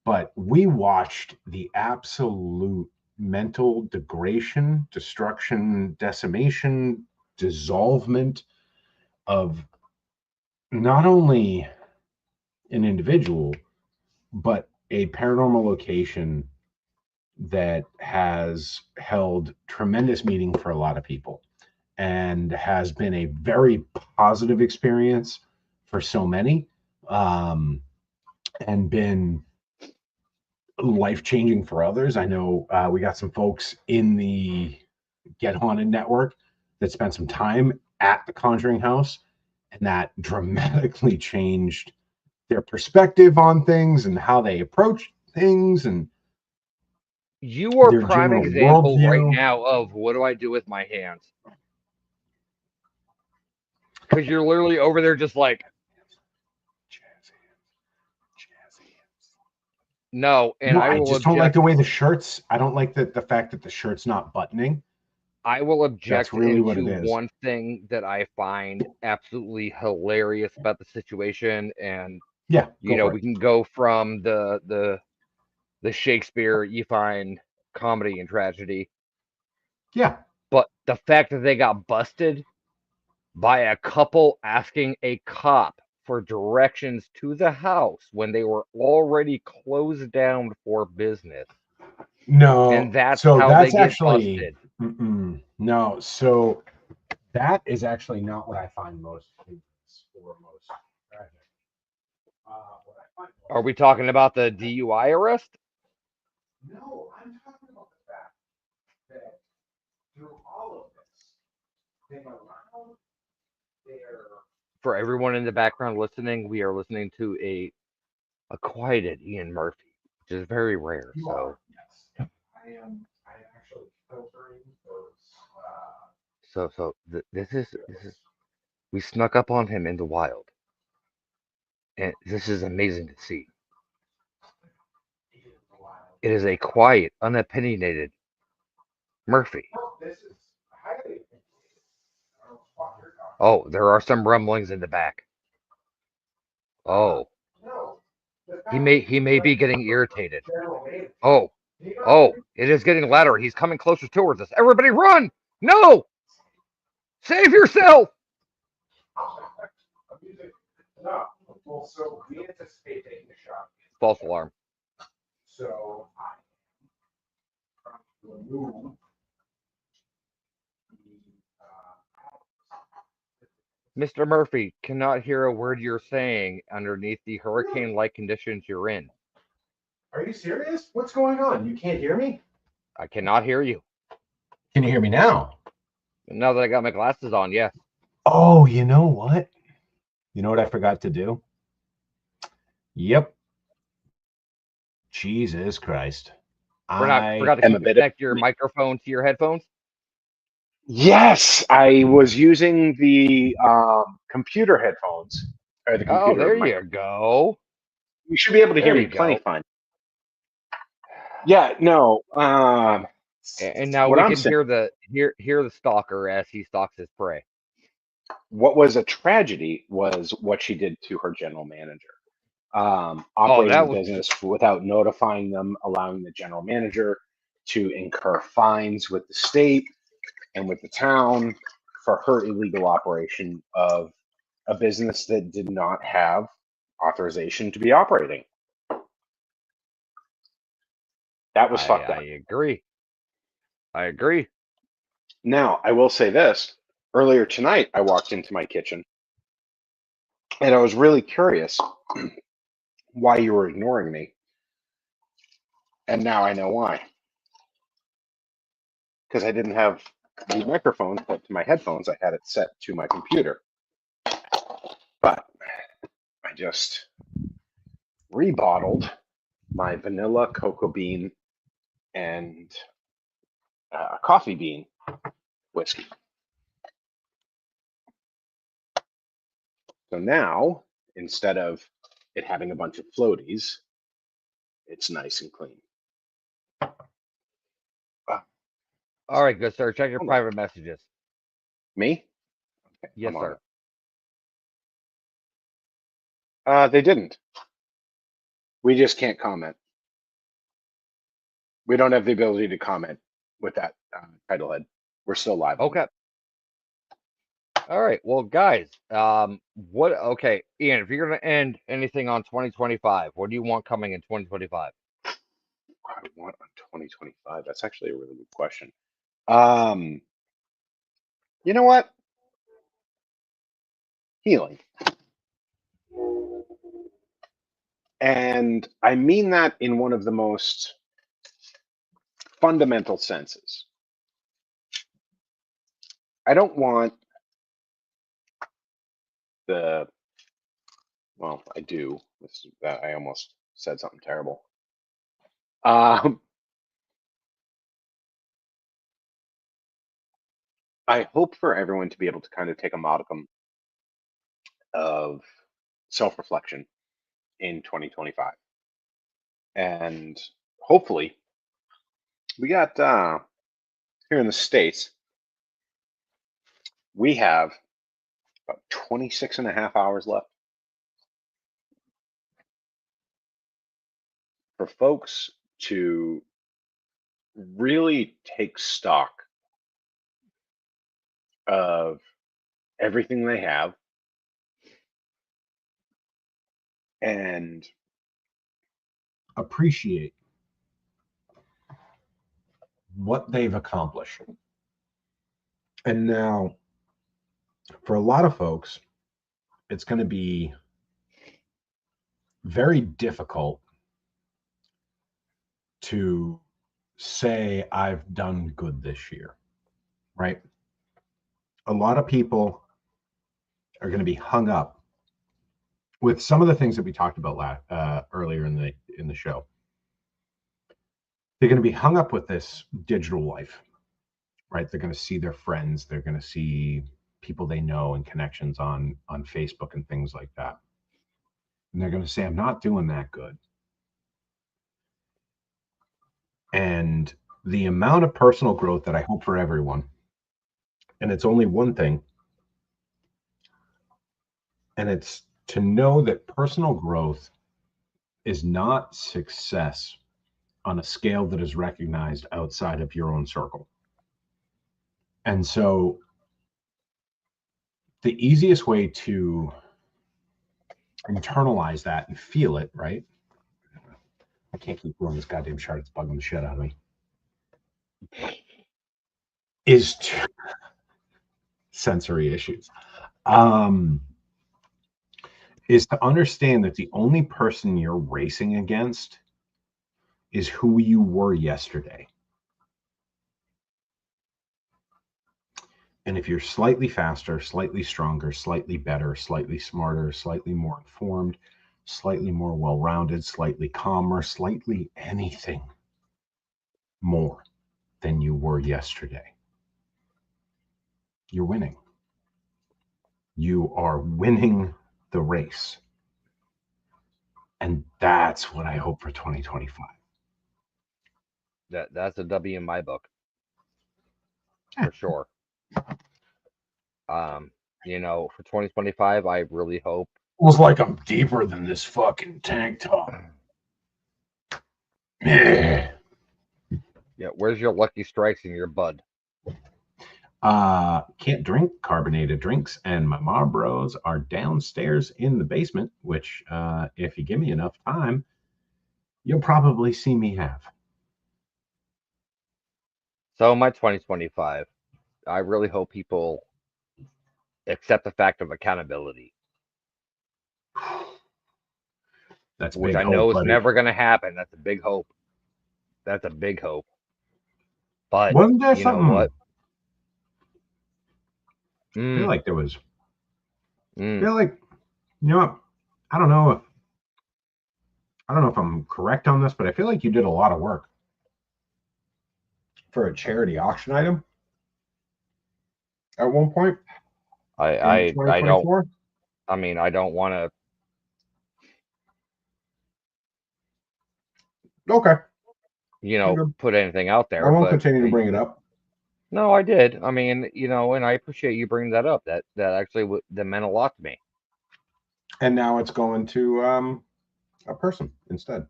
B: but we watched the absolute mental degradation, destruction, decimation, dissolvement of not only an individual, but a paranormal location that has held tremendous meaning for a lot of people and has been a very positive experience for so many, and been life changing for others. I know we got some folks in the Get Haunted network that spent some time at the Conjuring House, and that dramatically changed their perspective on things and how they approach things and
A: You are
B: their
A: prime
B: general
A: example right
B: worldview.
A: now of what do I do with my hands? Because you're literally over there just like, no, and
B: No,
A: I
B: I
A: will
B: just don't like the
A: object.
B: way the shirts. I don't like the fact that the shirt's not buttoning.
A: I will
B: That's
A: object
B: really what it
A: into
B: is.
A: one thing that I find absolutely hilarious about the situation, and
B: Yeah, go for
A: we
B: it.
A: can go from the Shakespeare you find comedy and tragedy,
B: Yeah.
A: but the fact that they got busted by a couple asking a cop for directions to the house when they were already closed down for business,
B: No,
A: and that's
B: so
A: how they
B: that's
A: get
B: actually
A: busted.
B: no. So that is actually not what I find most famous or most tragic. What I find
A: Are
B: most
A: we talking about the DUI arrest?
B: no, I'm talking about the fact that through all of this, they allowed their
A: For everyone in the background listening, we are listening to a quieted Ian Murphy, which is very rare.
B: you are
A: So
B: yes. I am actually filtering those.
A: this is we snuck up on him in the wild, and this is amazing to see. It is a quiet, unopinionated Murphy.
B: This is highly. I don't know what you're talking
A: Oh, there are some rumblings in the back.
B: about.
A: Oh,
B: No, the
A: he
B: fact
A: may
B: that
A: he may be getting irritated.
B: general manager,
A: Oh,
B: he got
A: oh, it is getting louder. He's coming closer towards us. Everybody run! No! Save yourself!
B: music. No, well, so we anticipate taking a shot.
A: False alarm.
B: So I trying to remove the.
A: Mr. Murphy cannot hear a word you're saying underneath the hurricane-like conditions you're in.
B: Are you serious? What's going on? You can't hear me?
A: I cannot hear you.
B: Can you hear me now?
A: Now that I got my glasses on, yes.
B: Oh, you know what? You know what I forgot to do? Yep. Jesus Christ. I
A: Forgot to
C: am a bit of
A: connect your microphone to your headphones.
C: yes. I was using the computer headphones or the
A: Oh,
C: computer
A: there you
C: microphone.
A: go.
C: You should be able to hear
A: There
C: me
A: you
C: plenty
A: go.
C: fine. Yeah, no.
A: And now
C: What
A: we
C: I'm
A: can
C: saying,
A: hear the stalker as he stalks his prey.
C: what was a tragedy was what she did to her general manager.
A: Oh,
C: Operating
A: that
C: the
A: was
C: business without notifying them, allowing the general manager to incur fines with the state and with the town for her illegal operation of a business that did not have authorization to be operating. That was fucked
A: I
C: up.
A: agree. I agree.
C: Now, I will say this. Earlier tonight, I walked into my kitchen and I was really curious why you were ignoring me. And now I know why. Because I didn't have the microphone set to my headphones. I had it set to my computer. But I just rebottled my vanilla cocoa bean and coffee bean whiskey. So now, instead of it having a bunch of floaties, it's nice and clean. Uh,
A: All right, good sir. Check your
C: hold on.
A: private messages.
C: Me? Okay,
A: Yes,
C: I'm on
A: sir.
C: it. They didn't. We just can't comment. We don't have the ability to comment with that title head. We're still live.
A: Okay. All right. Well, guys, okay, Ian, if you're gonna end anything on 2025, what do you want coming in 2025?
C: I want on 2025. That's actually a really good question. You know what? Healing. And I mean that in one of the most fundamental senses. I don't want well, I do. I almost said something terrible. I hope for everyone to be able to kind of take a modicum of self-reflection in 2025. And hopefully we got here in the States, we have about 26 and a half hours left for folks to really take stock of everything they have and
B: Appreciate what they've accomplished. And now, for a lot of folks, it's going to be very difficult to say, I've done good this year, right? A lot of people are going to be hung up with some of the things that we talked about earlier in the show. They're going to be hung up with this digital life, right? They're going to see their friends. They're going to see people they know and connections on Facebook and things like that. And they're going to say, I'm not doing that good. And the amount of personal growth that I hope for everyone, and it's only one thing, and it's to know that personal growth is not success on a scale that is recognized outside of your own circle. And so the easiest way to internalize that and feel it, right? I can't keep growing this goddamn chart. It's bugging the shit out of me. Is to sensory issues. Is to understand that the only person you're racing against is who you were yesterday. And if you're slightly faster, slightly stronger, slightly better, slightly smarter, slightly more informed, slightly more well-rounded, slightly calmer, slightly anything more than you were yesterday, you're winning. You are winning the race. And that's what I hope for 2025.
A: That's a W in my book, for sure. For 2025, I really hope.
B: Feels like I'm deeper than this fucking tank top.
A: Yeah, where's your Lucky Strikes in your bud?
B: Can't drink carbonated drinks, and my Marlboros are downstairs in the basement, which, if you give me enough time, you'll probably see me have.
A: So my 2025, I really hope people accept the fact of accountability.
B: That's
A: which
B: big
A: I know
B: hope,
A: is
B: buddy.
A: never going to happen. That's a big hope. That's a big hope. But
B: Wasn't there
A: you know
B: something?
A: what?
B: I feel like there was. I
A: Mm.
B: feel like, you know what? I don't know if I'm correct on this, but I feel like you did a lot of work for a charity auction item at one point in
A: I
B: 2024.
A: I don't want to.
B: Okay.
A: Put anything out there.
B: I won't
A: but
B: continue to bring it up.
A: No, I did. I mean, and I appreciate you bringing that up. That actually that meant a lot to me.
B: And now it's going to a person instead.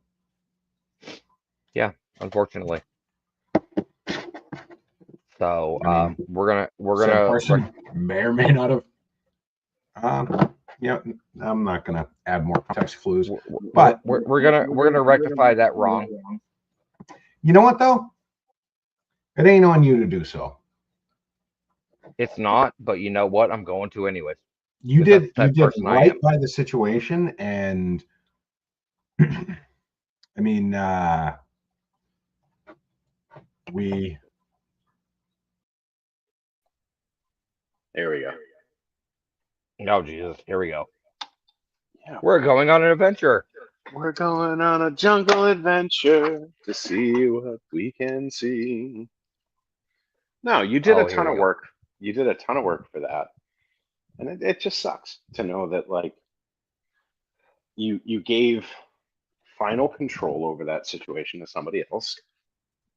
A: Yeah, unfortunately. So
B: I mean,
A: we're
B: said
A: gonna
B: person may or may not have. Yeah, I'm not gonna add more context clues, but
A: we're gonna rectify that wrong.
B: you know what though? It ain't on you to do so.
A: It's not, but you know what? I'm going to anyways.
B: You
A: 'Cause that's
B: did
A: the type of person I
B: right
A: am.
B: by the situation, and I mean, we
C: There we go.
A: Oh Jesus, here we go.
C: Yeah,
A: We're going on an adventure.
C: we're going on a jungle adventure to see what we can see. No, you did a
A: Oh, here
C: ton
A: we
C: of
A: go.
C: work. You did a ton of work for that, and it just sucks to know that like you gave final control over that situation to somebody else,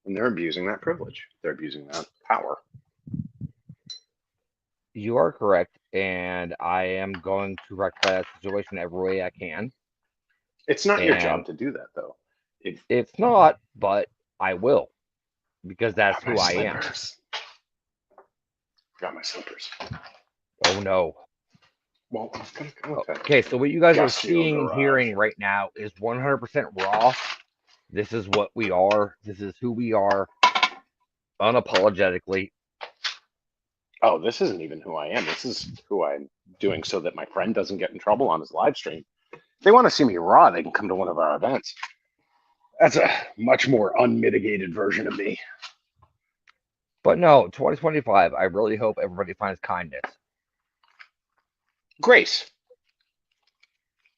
C: and they're abusing that privilege. They're abusing that power.
A: You are correct, and I am going to rectify that situation every way I can.
C: It's not your
A: And
C: job to do that, though. It
A: it's not, but I will because that's
C: got my
A: who I am.
C: slippers. Got my slippers.
A: Oh no.
C: Well, I was gonna go with that.
A: Okay, so what you guys are
C: Gustio
A: seeing and
C: garage.
A: hearing right now is 100% raw. This is what we are. This is who we are, unapologetically.
C: Oh, this isn't even who I am. This is who I'm doing so that my friend doesn't get in trouble on his live stream. If they want to see me raw, they can come to one of our events. That's a much more unmitigated version of me.
A: But no, 2025, I really hope everybody finds kindness.
C: Grace.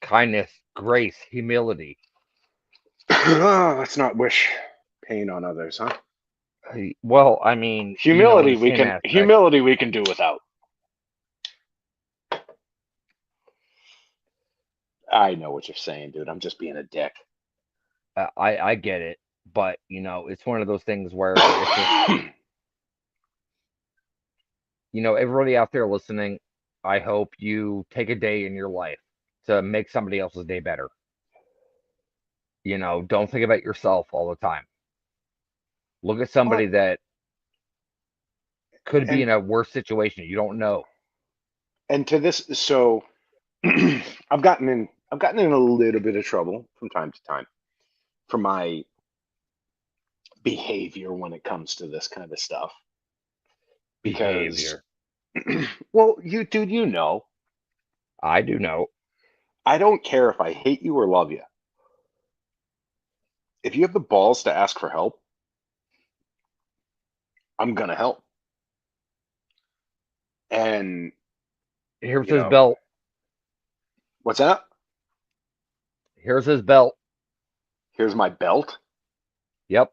A: Kindness, grace, humility.
C: Let's not wish pain on others, huh?
A: Well, I mean, in
C: Humility
A: the
C: we
A: same
C: can
A: aspect,
C: humility we can do without. I know what you're saying, dude. I'm just being a dick.
A: I get it, but it's one of those things where it's just, everybody out there listening, I hope you take a day in your life to make somebody else's day better. Don't think about yourself all the time. Look at somebody
C: Well,
A: that could be
C: and
A: in a worse situation. You don't know.
C: and to this, so I've gotten in a little bit of trouble from time to time for my behavior when it comes to this kind of stuff. Because,
A: Behavior.
C: well, you know,
A: I do know.
C: I don't care if I hate you or love you. If you have the balls to ask for help, I'm gonna help. And
A: Here's
C: you
A: his
C: know,
A: belt.
C: what's that?
A: Here's his belt.
C: Here's my belt.
A: Yep.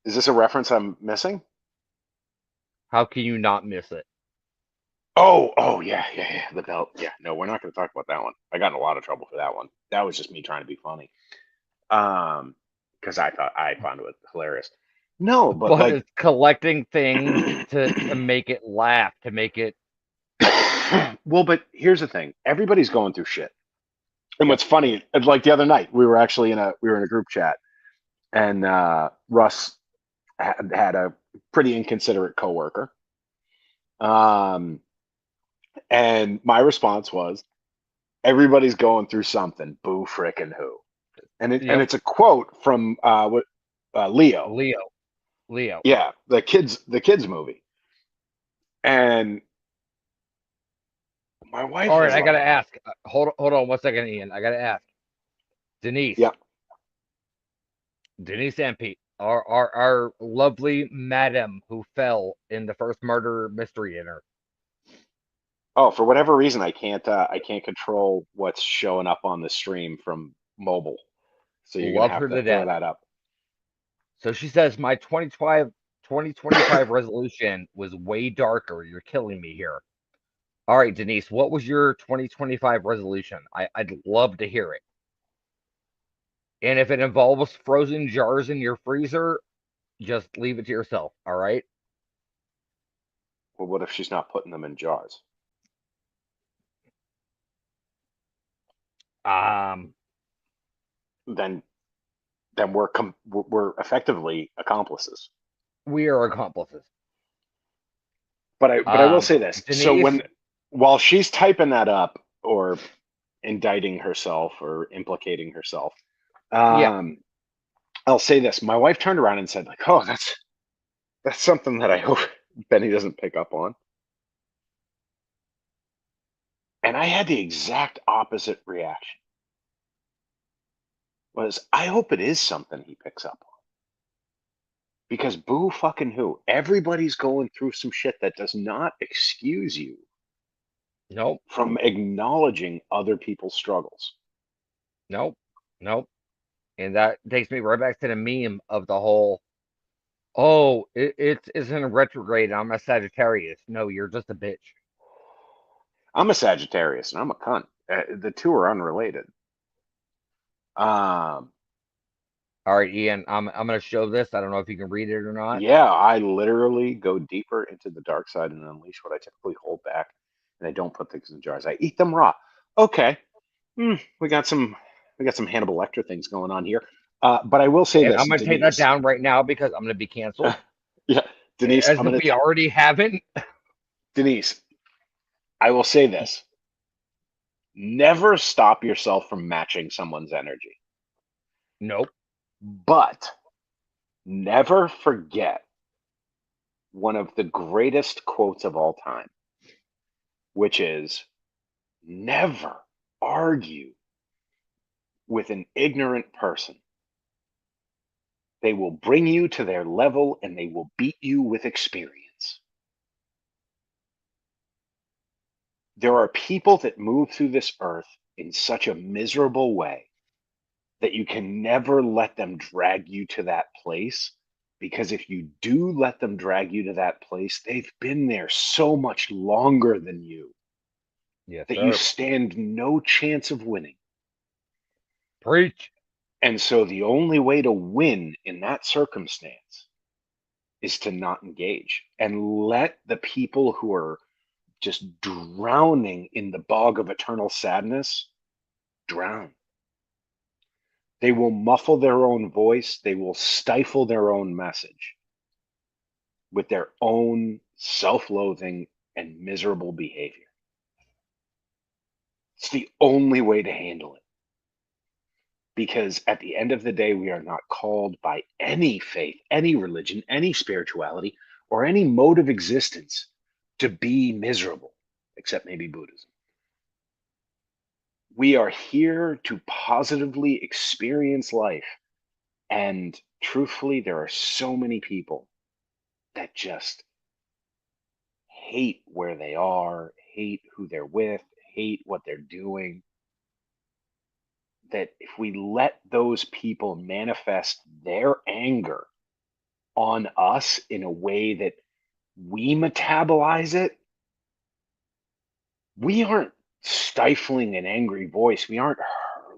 C: Is this a reference I'm missing?
A: How can you not miss it?
C: Oh, yeah, the belt. Yeah, no, we're not going to talk about that one. I got in a lot of trouble for that one. That was just me trying to be funny. Because I found it hilarious. No, but
A: But
C: like,
A: it's collecting things to make it laugh, to make it.
C: well, but here's the thing. Everybody's going through shit. And
A: Yep.
C: what's funny, like the other night, we were in a group chat, and Russ had a pretty inconsiderate coworker. Um, and my response was, everybody's going through something. Boo frickin' who? And
A: Yep.
C: it's a quote from Leo.
A: Leo. Leo.
C: Yeah, the kids movie. And my wife
A: All right,
C: was
A: I
C: like,
A: gotta ask. Hold on 1 second, Ian. I gotta ask. Denise.
C: "Yeah,
A: Denise and Pete. Our lovely madam who fell in the first murder mystery in her.
C: oh, for whatever reason, I can't control what's showing up on the stream from mobile, so you're gonna
A: Love
C: have
A: her
C: to
A: to
C: throw
A: death.
C: that up."
A: So she says my 2025 resolution was way darker. You're killing me here. All right, Denise, what was your 2025 resolution? I'd love to hear it. And if it involves frozen jars in your freezer, just leave it to yourself. All right.
C: Well, what if she's not putting them in jars?
A: Um,
C: Then we're effectively accomplices.
A: We are accomplices.
C: But I will say this. So
A: Denise,
C: while she's typing that up or indicting herself or implicating herself,
A: yeah,
C: um, I'll say this. My wife turned around and said, like, "Oh, that's something that I hope Benny doesn't pick up on." And I had the exact opposite reaction. Was I hope it is something he picks up on. Because boo fucking who? Everybody's going through some shit that does not excuse you
A: nope,
C: from acknowledging other people's struggles.
A: nope, nope. And that takes me right back to the meme of the whole, oh, it's in a retrograde. I'm a Sagittarius. No, you're just a bitch.
C: I'm a Sagittarius and I'm a cunt. The two are unrelated. Um,
A: All right, Ian, I'm gonna show this. I don't know if you can read it or not.
C: yeah, I literally go deeper into the dark side and unleash what I typically hold back, and I don't put things in jars. I eat them raw. Okay, we got some Hannibal Lecter things going on here. But I will say
A: And
C: this,
A: I'm gonna take that
C: Denise.
A: down right now because I'm gonna be canceled.
C: Yeah, Denise,
A: As if we already haven't.
C: Denise, I will say this. Never stop yourself from matching someone's energy,
A: Nope.
C: but never forget one of the greatest quotes of all time, which is never argue with an ignorant person. They will bring you to their level and they will beat you with experience. There are people that move through this earth in such a miserable way that you can never let them drag you to that place. Because if you do let them drag you to that place, they've been there so much longer than you
A: Yes,
C: that you
A: sir.
C: stand no chance of winning.
A: Preach.
C: And so the only way to win in that circumstance is to not engage and let the people who are just drowning in the bog of eternal sadness drown. They will muffle their own voice, they will stifle their own message with their own self loathing and miserable behavior. It's the only way to handle it. Because at the end of the day, we are not called by any faith, any religion, any spirituality, or any mode of existence to be miserable, except maybe Buddhism. We are here to positively experience life. And truthfully, there are so many people that just hate where they are, hate who they're with, hate what they're doing. That if we let those people manifest their anger on us in a way that we metabolize it, we aren't stifling an angry voice. We aren't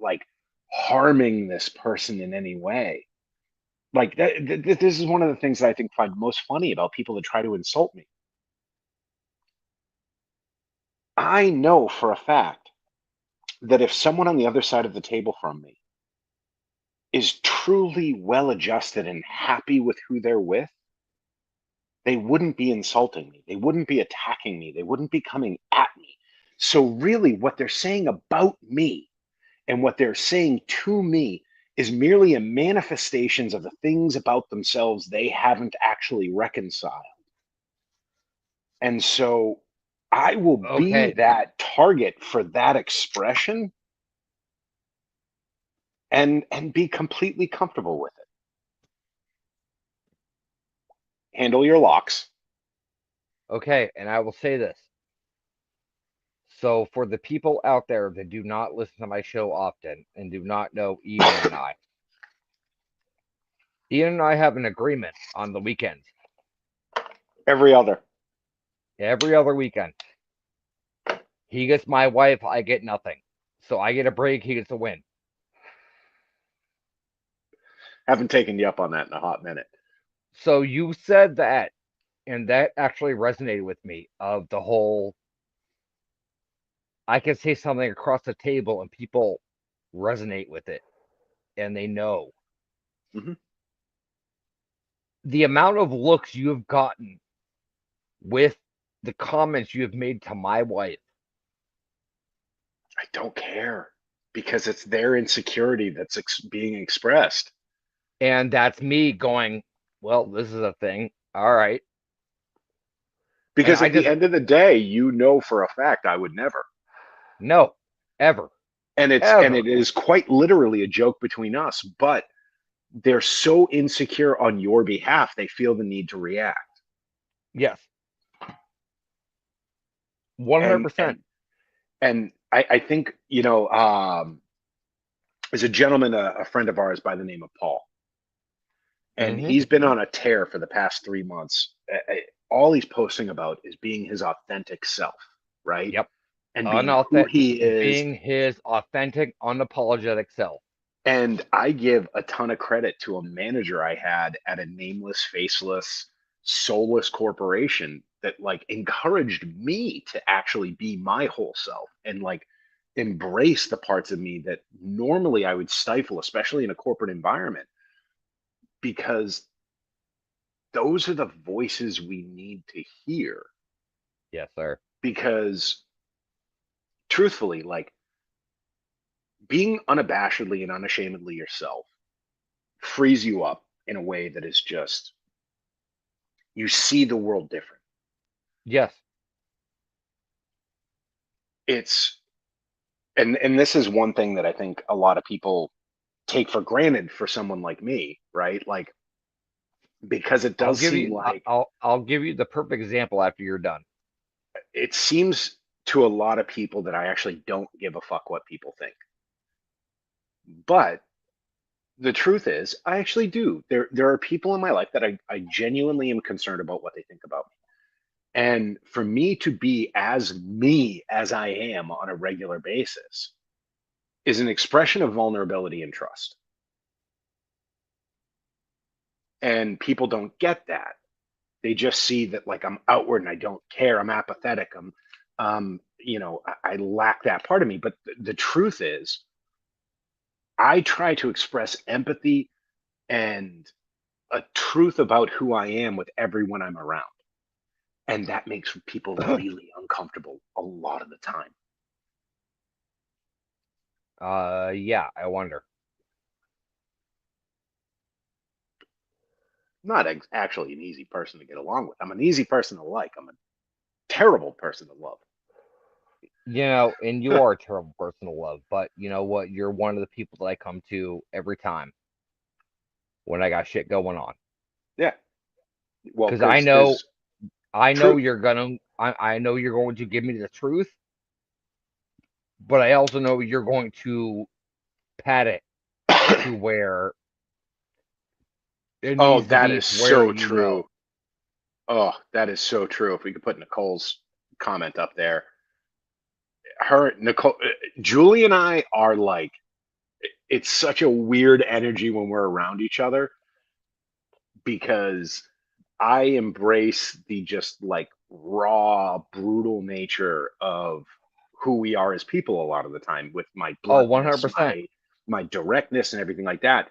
C: like harming this person in any way. Like this is one of the things that I think find most funny about people that try to insult me. I know for a fact that if someone on the other side of the table from me is truly well adjusted and happy with who they're with, they wouldn't be insulting me. They wouldn't be attacking me. They wouldn't be coming at me. So, really, what they're saying about me and what they're saying to me is merely a manifestations of the things about themselves they haven't actually reconciled. And so I will be
A: Okay.
C: that target for that expression and be completely comfortable with it. Handle your locks.
A: Okay. And I will say this. So, for the people out there that do not listen to my show often and do not know Ian and I have an agreement on the weekends.
C: Every other.
A: Every other weekend. He gets my wife, I get nothing. So I get a break, he gets a win.
C: Haven't taken you up on that in a hot minute.
A: So you said that, and that actually resonated with me of the whole I can say something across the table and people resonate with it and they know.
C: Hmm.
A: the amount of looks you have gotten with the comments you have made to my wife.
C: I don't care because it's their insecurity that's being expressed.
A: And that's me going, well, this is a thing. All right. And
C: Because
A: I
C: at the
A: just,
C: end of the day, you know for a fact I would never.
A: no, ever,
C: And
A: ever.
C: it is quite literally a joke between us, but they're so insecure on your behalf, they feel the need to react.
A: Yes.
C: And
A: 100%.
C: I think, there's a gentleman, a friend of ours by the name of Paul, and
A: Hmm.
C: he's been on a tear for the past 3 months. All he's posting about is being his authentic self, right?
A: Yep.
C: And being who
A: Unauthentic,
C: he is.
A: being his authentic, unapologetic self.
C: And I give a ton of credit to a manager I had at a nameless, faceless, soulless corporation that like encouraged me to actually be my whole self and like embrace the parts of me that normally I would stifle, especially in a corporate environment, because those are the voices we need to hear.
A: Yes, sir.
C: Because truthfully, like being unabashedly and unashamedly yourself frees you up in a way that is just you see the world different.
A: Yes.
C: It's and this is one thing that I think a lot of people take for granted for someone like me, right? Like because it
A: I'll
C: does
A: give
C: seem
A: you
C: like
A: I'll give you the perfect example after you're done.
C: it seems to a lot of people that I actually don't give a fuck what people think. But the truth is, I actually do. There are people in my life that I genuinely am concerned about what they think about me. And for me to be as me as I am on a regular basis is an expression of vulnerability and trust. And people don't get that. They just see that like I'm outward and I don't care. I'm apathetic. I lack that part of me. But the truth is, I try to express empathy and a truth about who I am with everyone I'm around. And that makes people really uncomfortable a lot of the time.
A: Yeah, I wonder.
C: I'm not actually an easy person to get along with. I'm an easy person to like. I'm a terrible person to love.
A: And you are a terrible person to love, but you know what? You're one of the people that I come to every time when I got shit going on.
C: Yeah. Well,
A: Because I know
C: because
A: I know
C: truth.
A: I know you're going to give me the truth, but I also know you're going to pad it to where it
C: Oh,
A: needs to
C: that
A: be
C: is
A: to where
C: so
A: you know.
C: true. Oh, that is so true. If we could put Nicole's comment up there, Nicole, Julie, and I are like, it's such a weird energy when we're around each other because I embrace the just like raw, brutal nature of who we are as people a lot of the time with my
A: Oh,
C: bluntness,
A: 100%.
C: my directness and everything like that.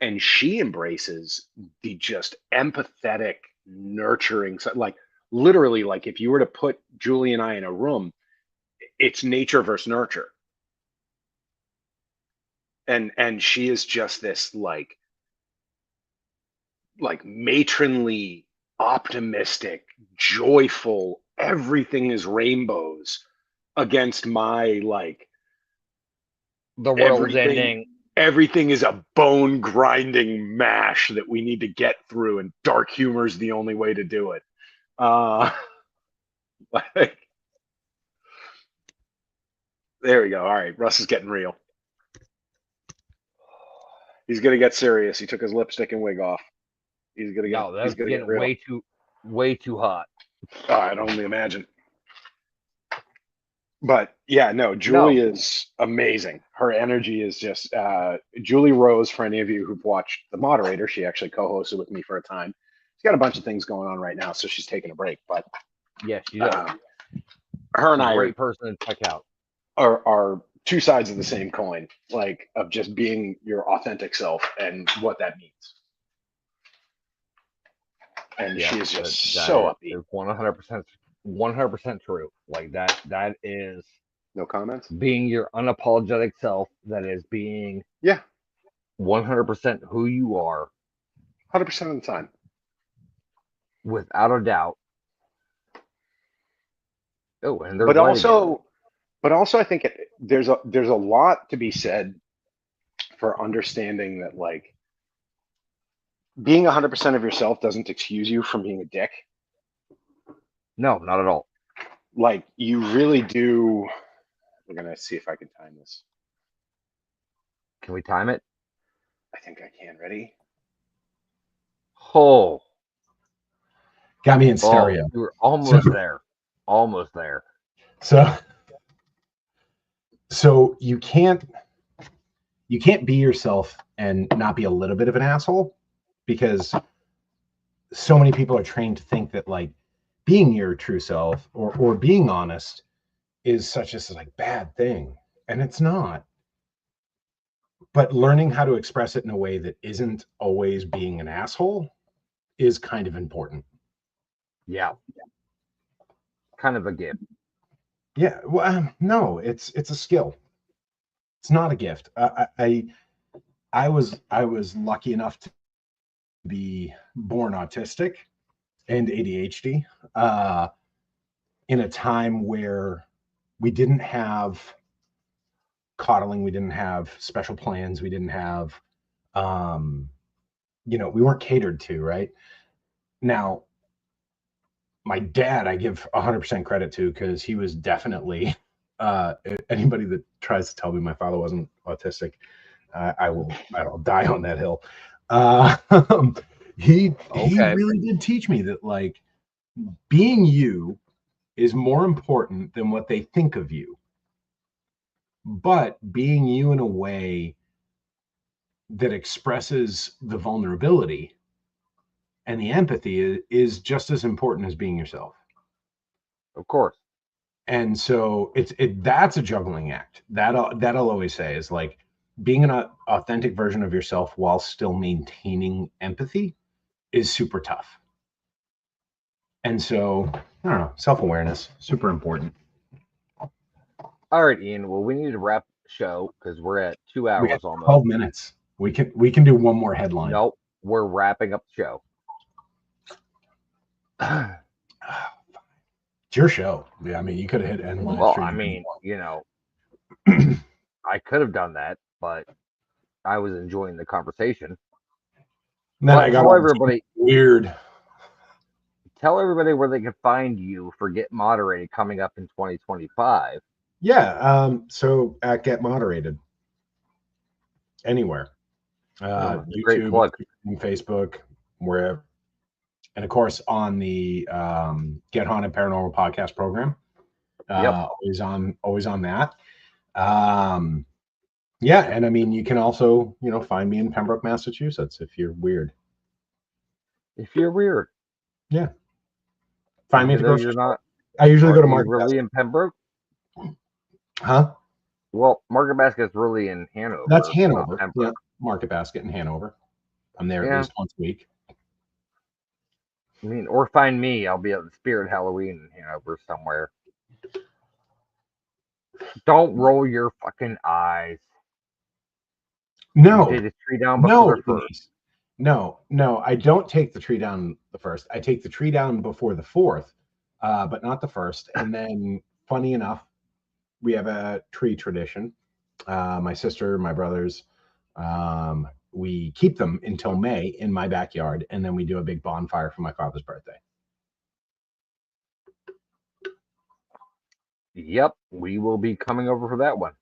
C: And she embraces the just empathetic, nurturing, like literally like if you were to put Julie and I in a room, it's nature versus nurture. And she is just this like matronly, optimistic, joyful, everything is rainbows against my like
A: The world's
C: everything
A: ending.
C: everything is a bone grinding mash that we need to get through and dark humor is the only way to do it. Uh like, there we go. All right, Russ is getting real. He's gonna get serious. He took his lipstick and wig off.
A: No,
C: He's
A: that's
C: gonna get
A: getting
C: real.
A: way too hot.
C: Oh, I don't only imagine. But yeah, no, Julie
A: No,
C: is amazing. Her energy is just Julie Rose, for any of you who've watched The Moderator, she actually co-hosted with me for a time. She's got a bunch of things going on right now, so she's taking a break. But
A: yes, she does.
C: uh, her and I
A: Great person to check out.
C: are two sides of the same coin, like of just being your authentic self and what that means. and
A: Yeah,
C: she is just
A: that
C: so upbeat.
A: is 100% true. Like that is
C: No comments.
A: being your unapologetic self. That is being
C: Yeah,
A: 100% who you are,
C: 100% of the time.
A: without a doubt. Oh, and there's
C: But
A: light again.
C: also, I think there's a lot to be said for understanding that like being 100% of yourself doesn't excuse you from being a dick.
A: No, not at all.
C: Like you really do. We're gonna see if I can time this.
A: Can we time it?
C: I think I can. Ready?
A: Oh,
B: Got me in
A: oh,
B: stereo.
A: you were
B: So,
A: almost there. Almost there.
B: so you can't be yourself and not be a little bit of an asshole, because so many people are trained to think that like being your true self or being honest is such a like bad thing, and it's not. But learning how to express it in a way that isn't always being an asshole is kind of important.
A: Yeah, kind of a gift.
B: Yeah, well, no, it's a skill. It's not a gift. I was lucky enough to be born autistic and ADHD in a time where we didn't have coddling, we didn't have special plans, we didn't have, we weren't catered to, right? Now, my dad, I give 100% credit to, because he was definitely, anybody that tries to tell me my father wasn't autistic, I'll die on that hill. Uh, he
A: Okay.
B: really did teach me that like being you is more important than what they think of you, but being you in a way that expresses the vulnerability and the empathy is just as important as being yourself.
A: Of course.
B: And so that's a juggling act. That'll always say is like being an authentic version of yourself while still maintaining empathy is super tough. And so I don't know, self-awareness, super important.
A: All right, Ian. Well, we need to wrap the show because we're at 2
B: We got
A: hours almost.
B: 12 minutes. We can do one more headline.
A: Nope, we're wrapping up the show.
B: It's your show. Yeah, I mean, you could have hit end live
A: Well,
B: stream.
A: I mean, I could have done that, but I was enjoying the conversation.
B: And then
A: But
B: I got
A: tell everybody
B: weird.
A: where they can find you for Get Moderated coming up in 2025.
B: Yeah. So at Get Moderated, anywhere,
A: Great
B: YouTube,
A: plug.
B: Facebook, wherever, and of course on the Get Haunted Paranormal Podcast program.
A: Yep.
B: Always on that. Yeah, and I mean, you can also find me in Pembroke, Massachusetts if you're weird.
A: If you're weird,
B: yeah, find me at the grocery
A: you're
B: store.
A: not.
B: I usually go to
A: Market
B: Market
A: really
B: Basket.
A: in Pembroke?
B: Huh?
A: Well, Market Basket is really in Hanover.
B: That's Hanover.
A: Pembroke.
B: Yeah, Market Basket in Hanover. I'm there
A: Yeah.
B: at least once a week.
A: I mean, or find me. I'll be at the Spirit Halloween in Hanover somewhere. Don't roll your fucking eyes.
B: No.
A: You take the tree down before the first.
B: No, I don't take the tree down the first. I take the tree down before the fourth, but not the first. And then, funny enough, we have a tree tradition. My sister, my brothers, we keep them until May in my backyard, and then we do a big bonfire for my father's birthday.
A: Yep, we will be coming over for that one.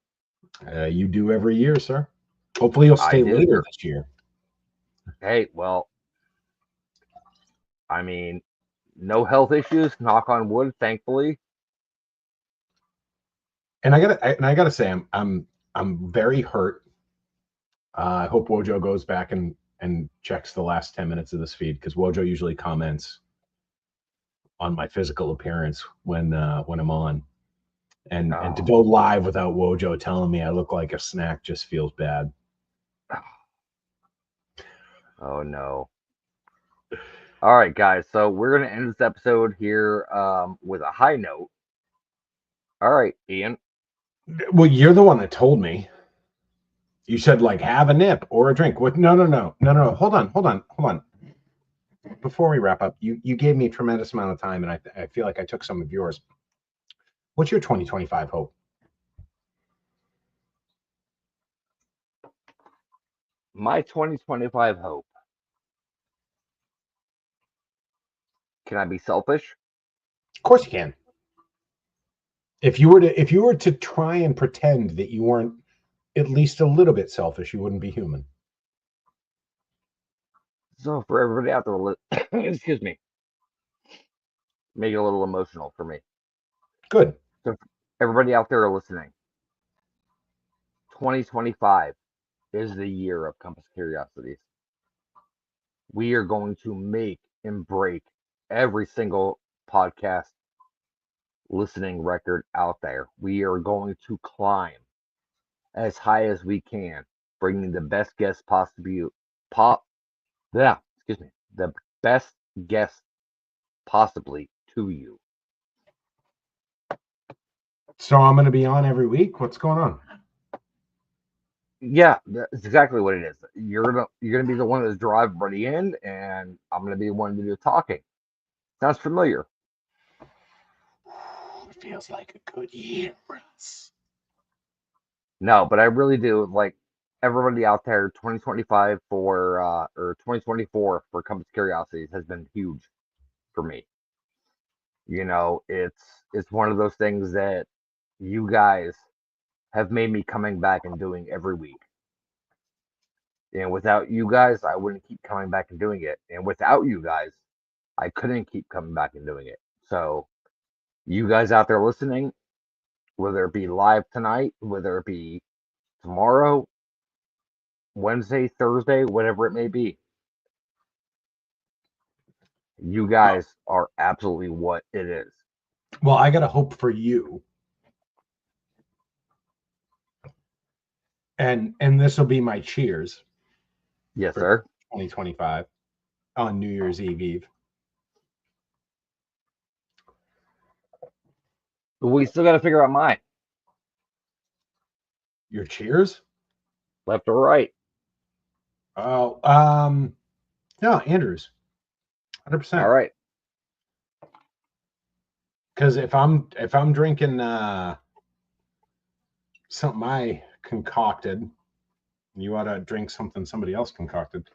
B: You do every year, sir. Hopefully, you'll stay later this year.
A: Hey, well, I mean, no health issues. Knock on wood, thankfully.
B: And I gotta say, I'm very hurt. I hope Wojo goes back and checks the last 10 minutes of this feed, because Wojo usually comments on my physical appearance when I'm on. And to go live without Wojo telling me I look like a snack just feels bad.
A: Oh no. All right, guys. So we're gonna end this episode here with a high note. All right, Ian.
B: Well, you're the one that told me. You said like have a nip or a drink. What? No. Hold on. Before we wrap up, you gave me a tremendous amount of time, and I feel like I took some of yours. What's your 2025 hope?
A: My 2025 hope. Can I be selfish?
B: Of course you can. If you were to try and pretend that you weren't at least a little bit selfish, you wouldn't be human.
A: So for everybody out there, excuse me, make it a little emotional for me.
B: Good.
A: So for everybody out there listening, 2025 is the year of Compass Curiosities. We are going to make and break every single podcast listening record out there. We are going to climb as high as we can, bringing the best guests the best guests possibly to you.
B: So I'm going to be on every week. What's going on?
A: Yeah, that's exactly what it is. You're gonna be the one that's drive everybody in, and I'm gonna be the one to do the talking. Sounds familiar?
B: It feels like a good year, Russ.
A: No, but I really do like everybody out there. 2025 or 2024 for Compass Curiosities has been huge for me. It's one of those things that you guys have made me coming back and doing every week. And without you guys, I wouldn't keep coming back and doing it. And without you guys, I couldn't keep coming back and doing it. So, you guys out there listening, whether it be live tonight, whether it be tomorrow, Wednesday, Thursday, whatever it may be, you guys are absolutely what it is.
B: Well, I got to hope for you. And this will be my cheers
A: Yes,
B: for
A: sir.
B: 2025 on New Year's Eve.
A: But we still got to figure out mine,
B: Your cheers?
A: left or right.
B: Oh, no, Andrews,
A: All
B: 100%.
A: right.
B: Because if I'm drinking something I concocted, you ought to drink something somebody else concocted.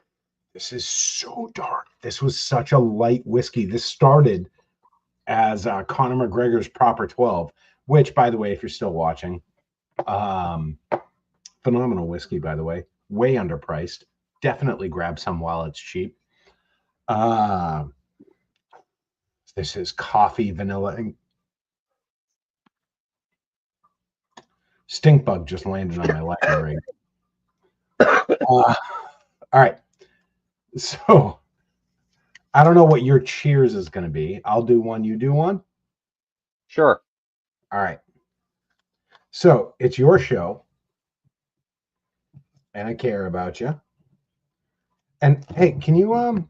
B: This is so dark. This was such a light whiskey. This started as Conor McGregor's Proper 12, which, by the way, if you're still watching, phenomenal whiskey, by the way, way underpriced. Definitely grab some while it's cheap. This is coffee, vanilla, and stink bug just landed on my leg rig. All right. So I don't know what your cheers is going to be. I'll do one. You do one.
A: Sure.
B: All right. So it's your show, and I care about you. And hey, can you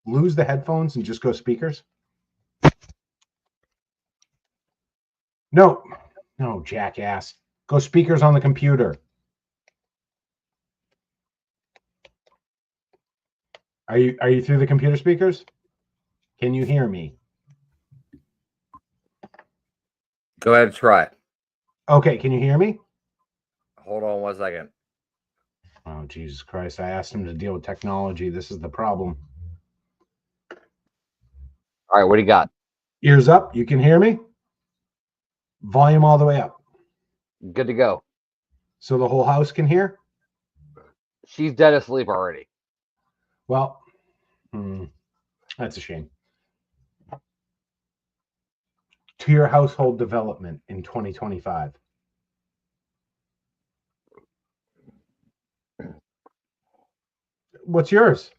B: lose the headphones and just go speakers? No, jackass. Go speakers on the computer. Are you through the computer speakers? Can you hear me?
A: Go ahead and try it.
B: Okay, can you hear me?
A: Hold on 1 second.
B: Oh, Jesus Christ. I asked him to deal with technology. This is the problem.
A: All right, what do you got?
B: Ears up. You can hear me? Volume all the way up.
A: Good to go.
B: So the whole house can hear?
A: She's dead asleep already.
B: Well, that's a shame. To your household development in 2025. What's yours?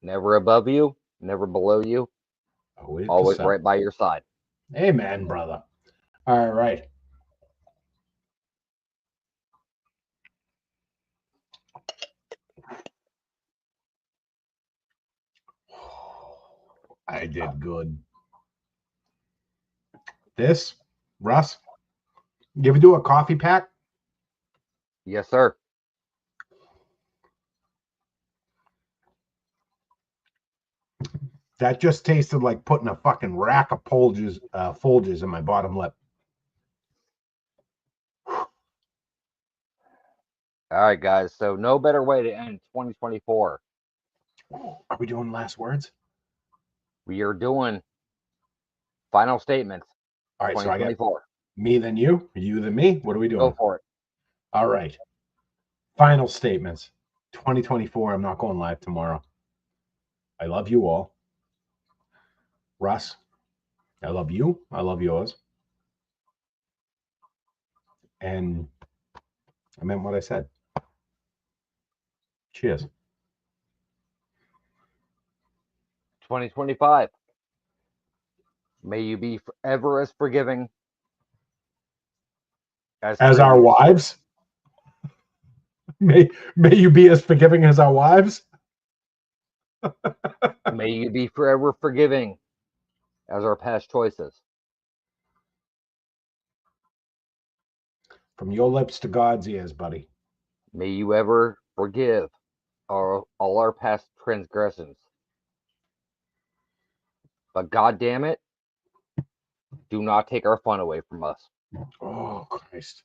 A: Never above you, never below you, always right by your side.
B: Amen, brother. All right. I did good. This, Russ, you ever do a coffee pack?
A: Yes, sir.
B: That just tasted like putting a fucking rack of Folgers in my bottom lip.
A: All right, guys. So no better way to end 2024.
B: Are we doing last words?
A: We are doing final statements.
B: All right, so I got
A: 2024.
B: me then you then me. What are we doing?
A: Go for it.
B: All right. Final statements. 2024. I'm not going live tomorrow. I love you all. Russ, I love you. I love yours. And I meant what I said. Cheers.
A: 2025. May you be forever as forgiving
B: As our
A: previous.
B: wives. May you be as forgiving as our wives.
A: May you be forever forgiving as our past choices.
B: From your lips to God's ears, buddy.
A: May you ever forgive all our past transgressions. But God damn it, do not take our fun away from us.
B: Oh, Christ.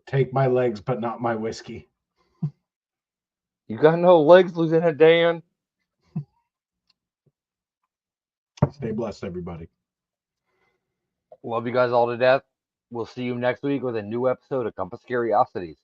B: Take my legs, but not my whiskey.
A: You got no legs, Lieutenant Dan.
B: Stay blessed, everybody.
A: Love you guys all to death. We'll see you next week with a new episode of Compass Curiosities.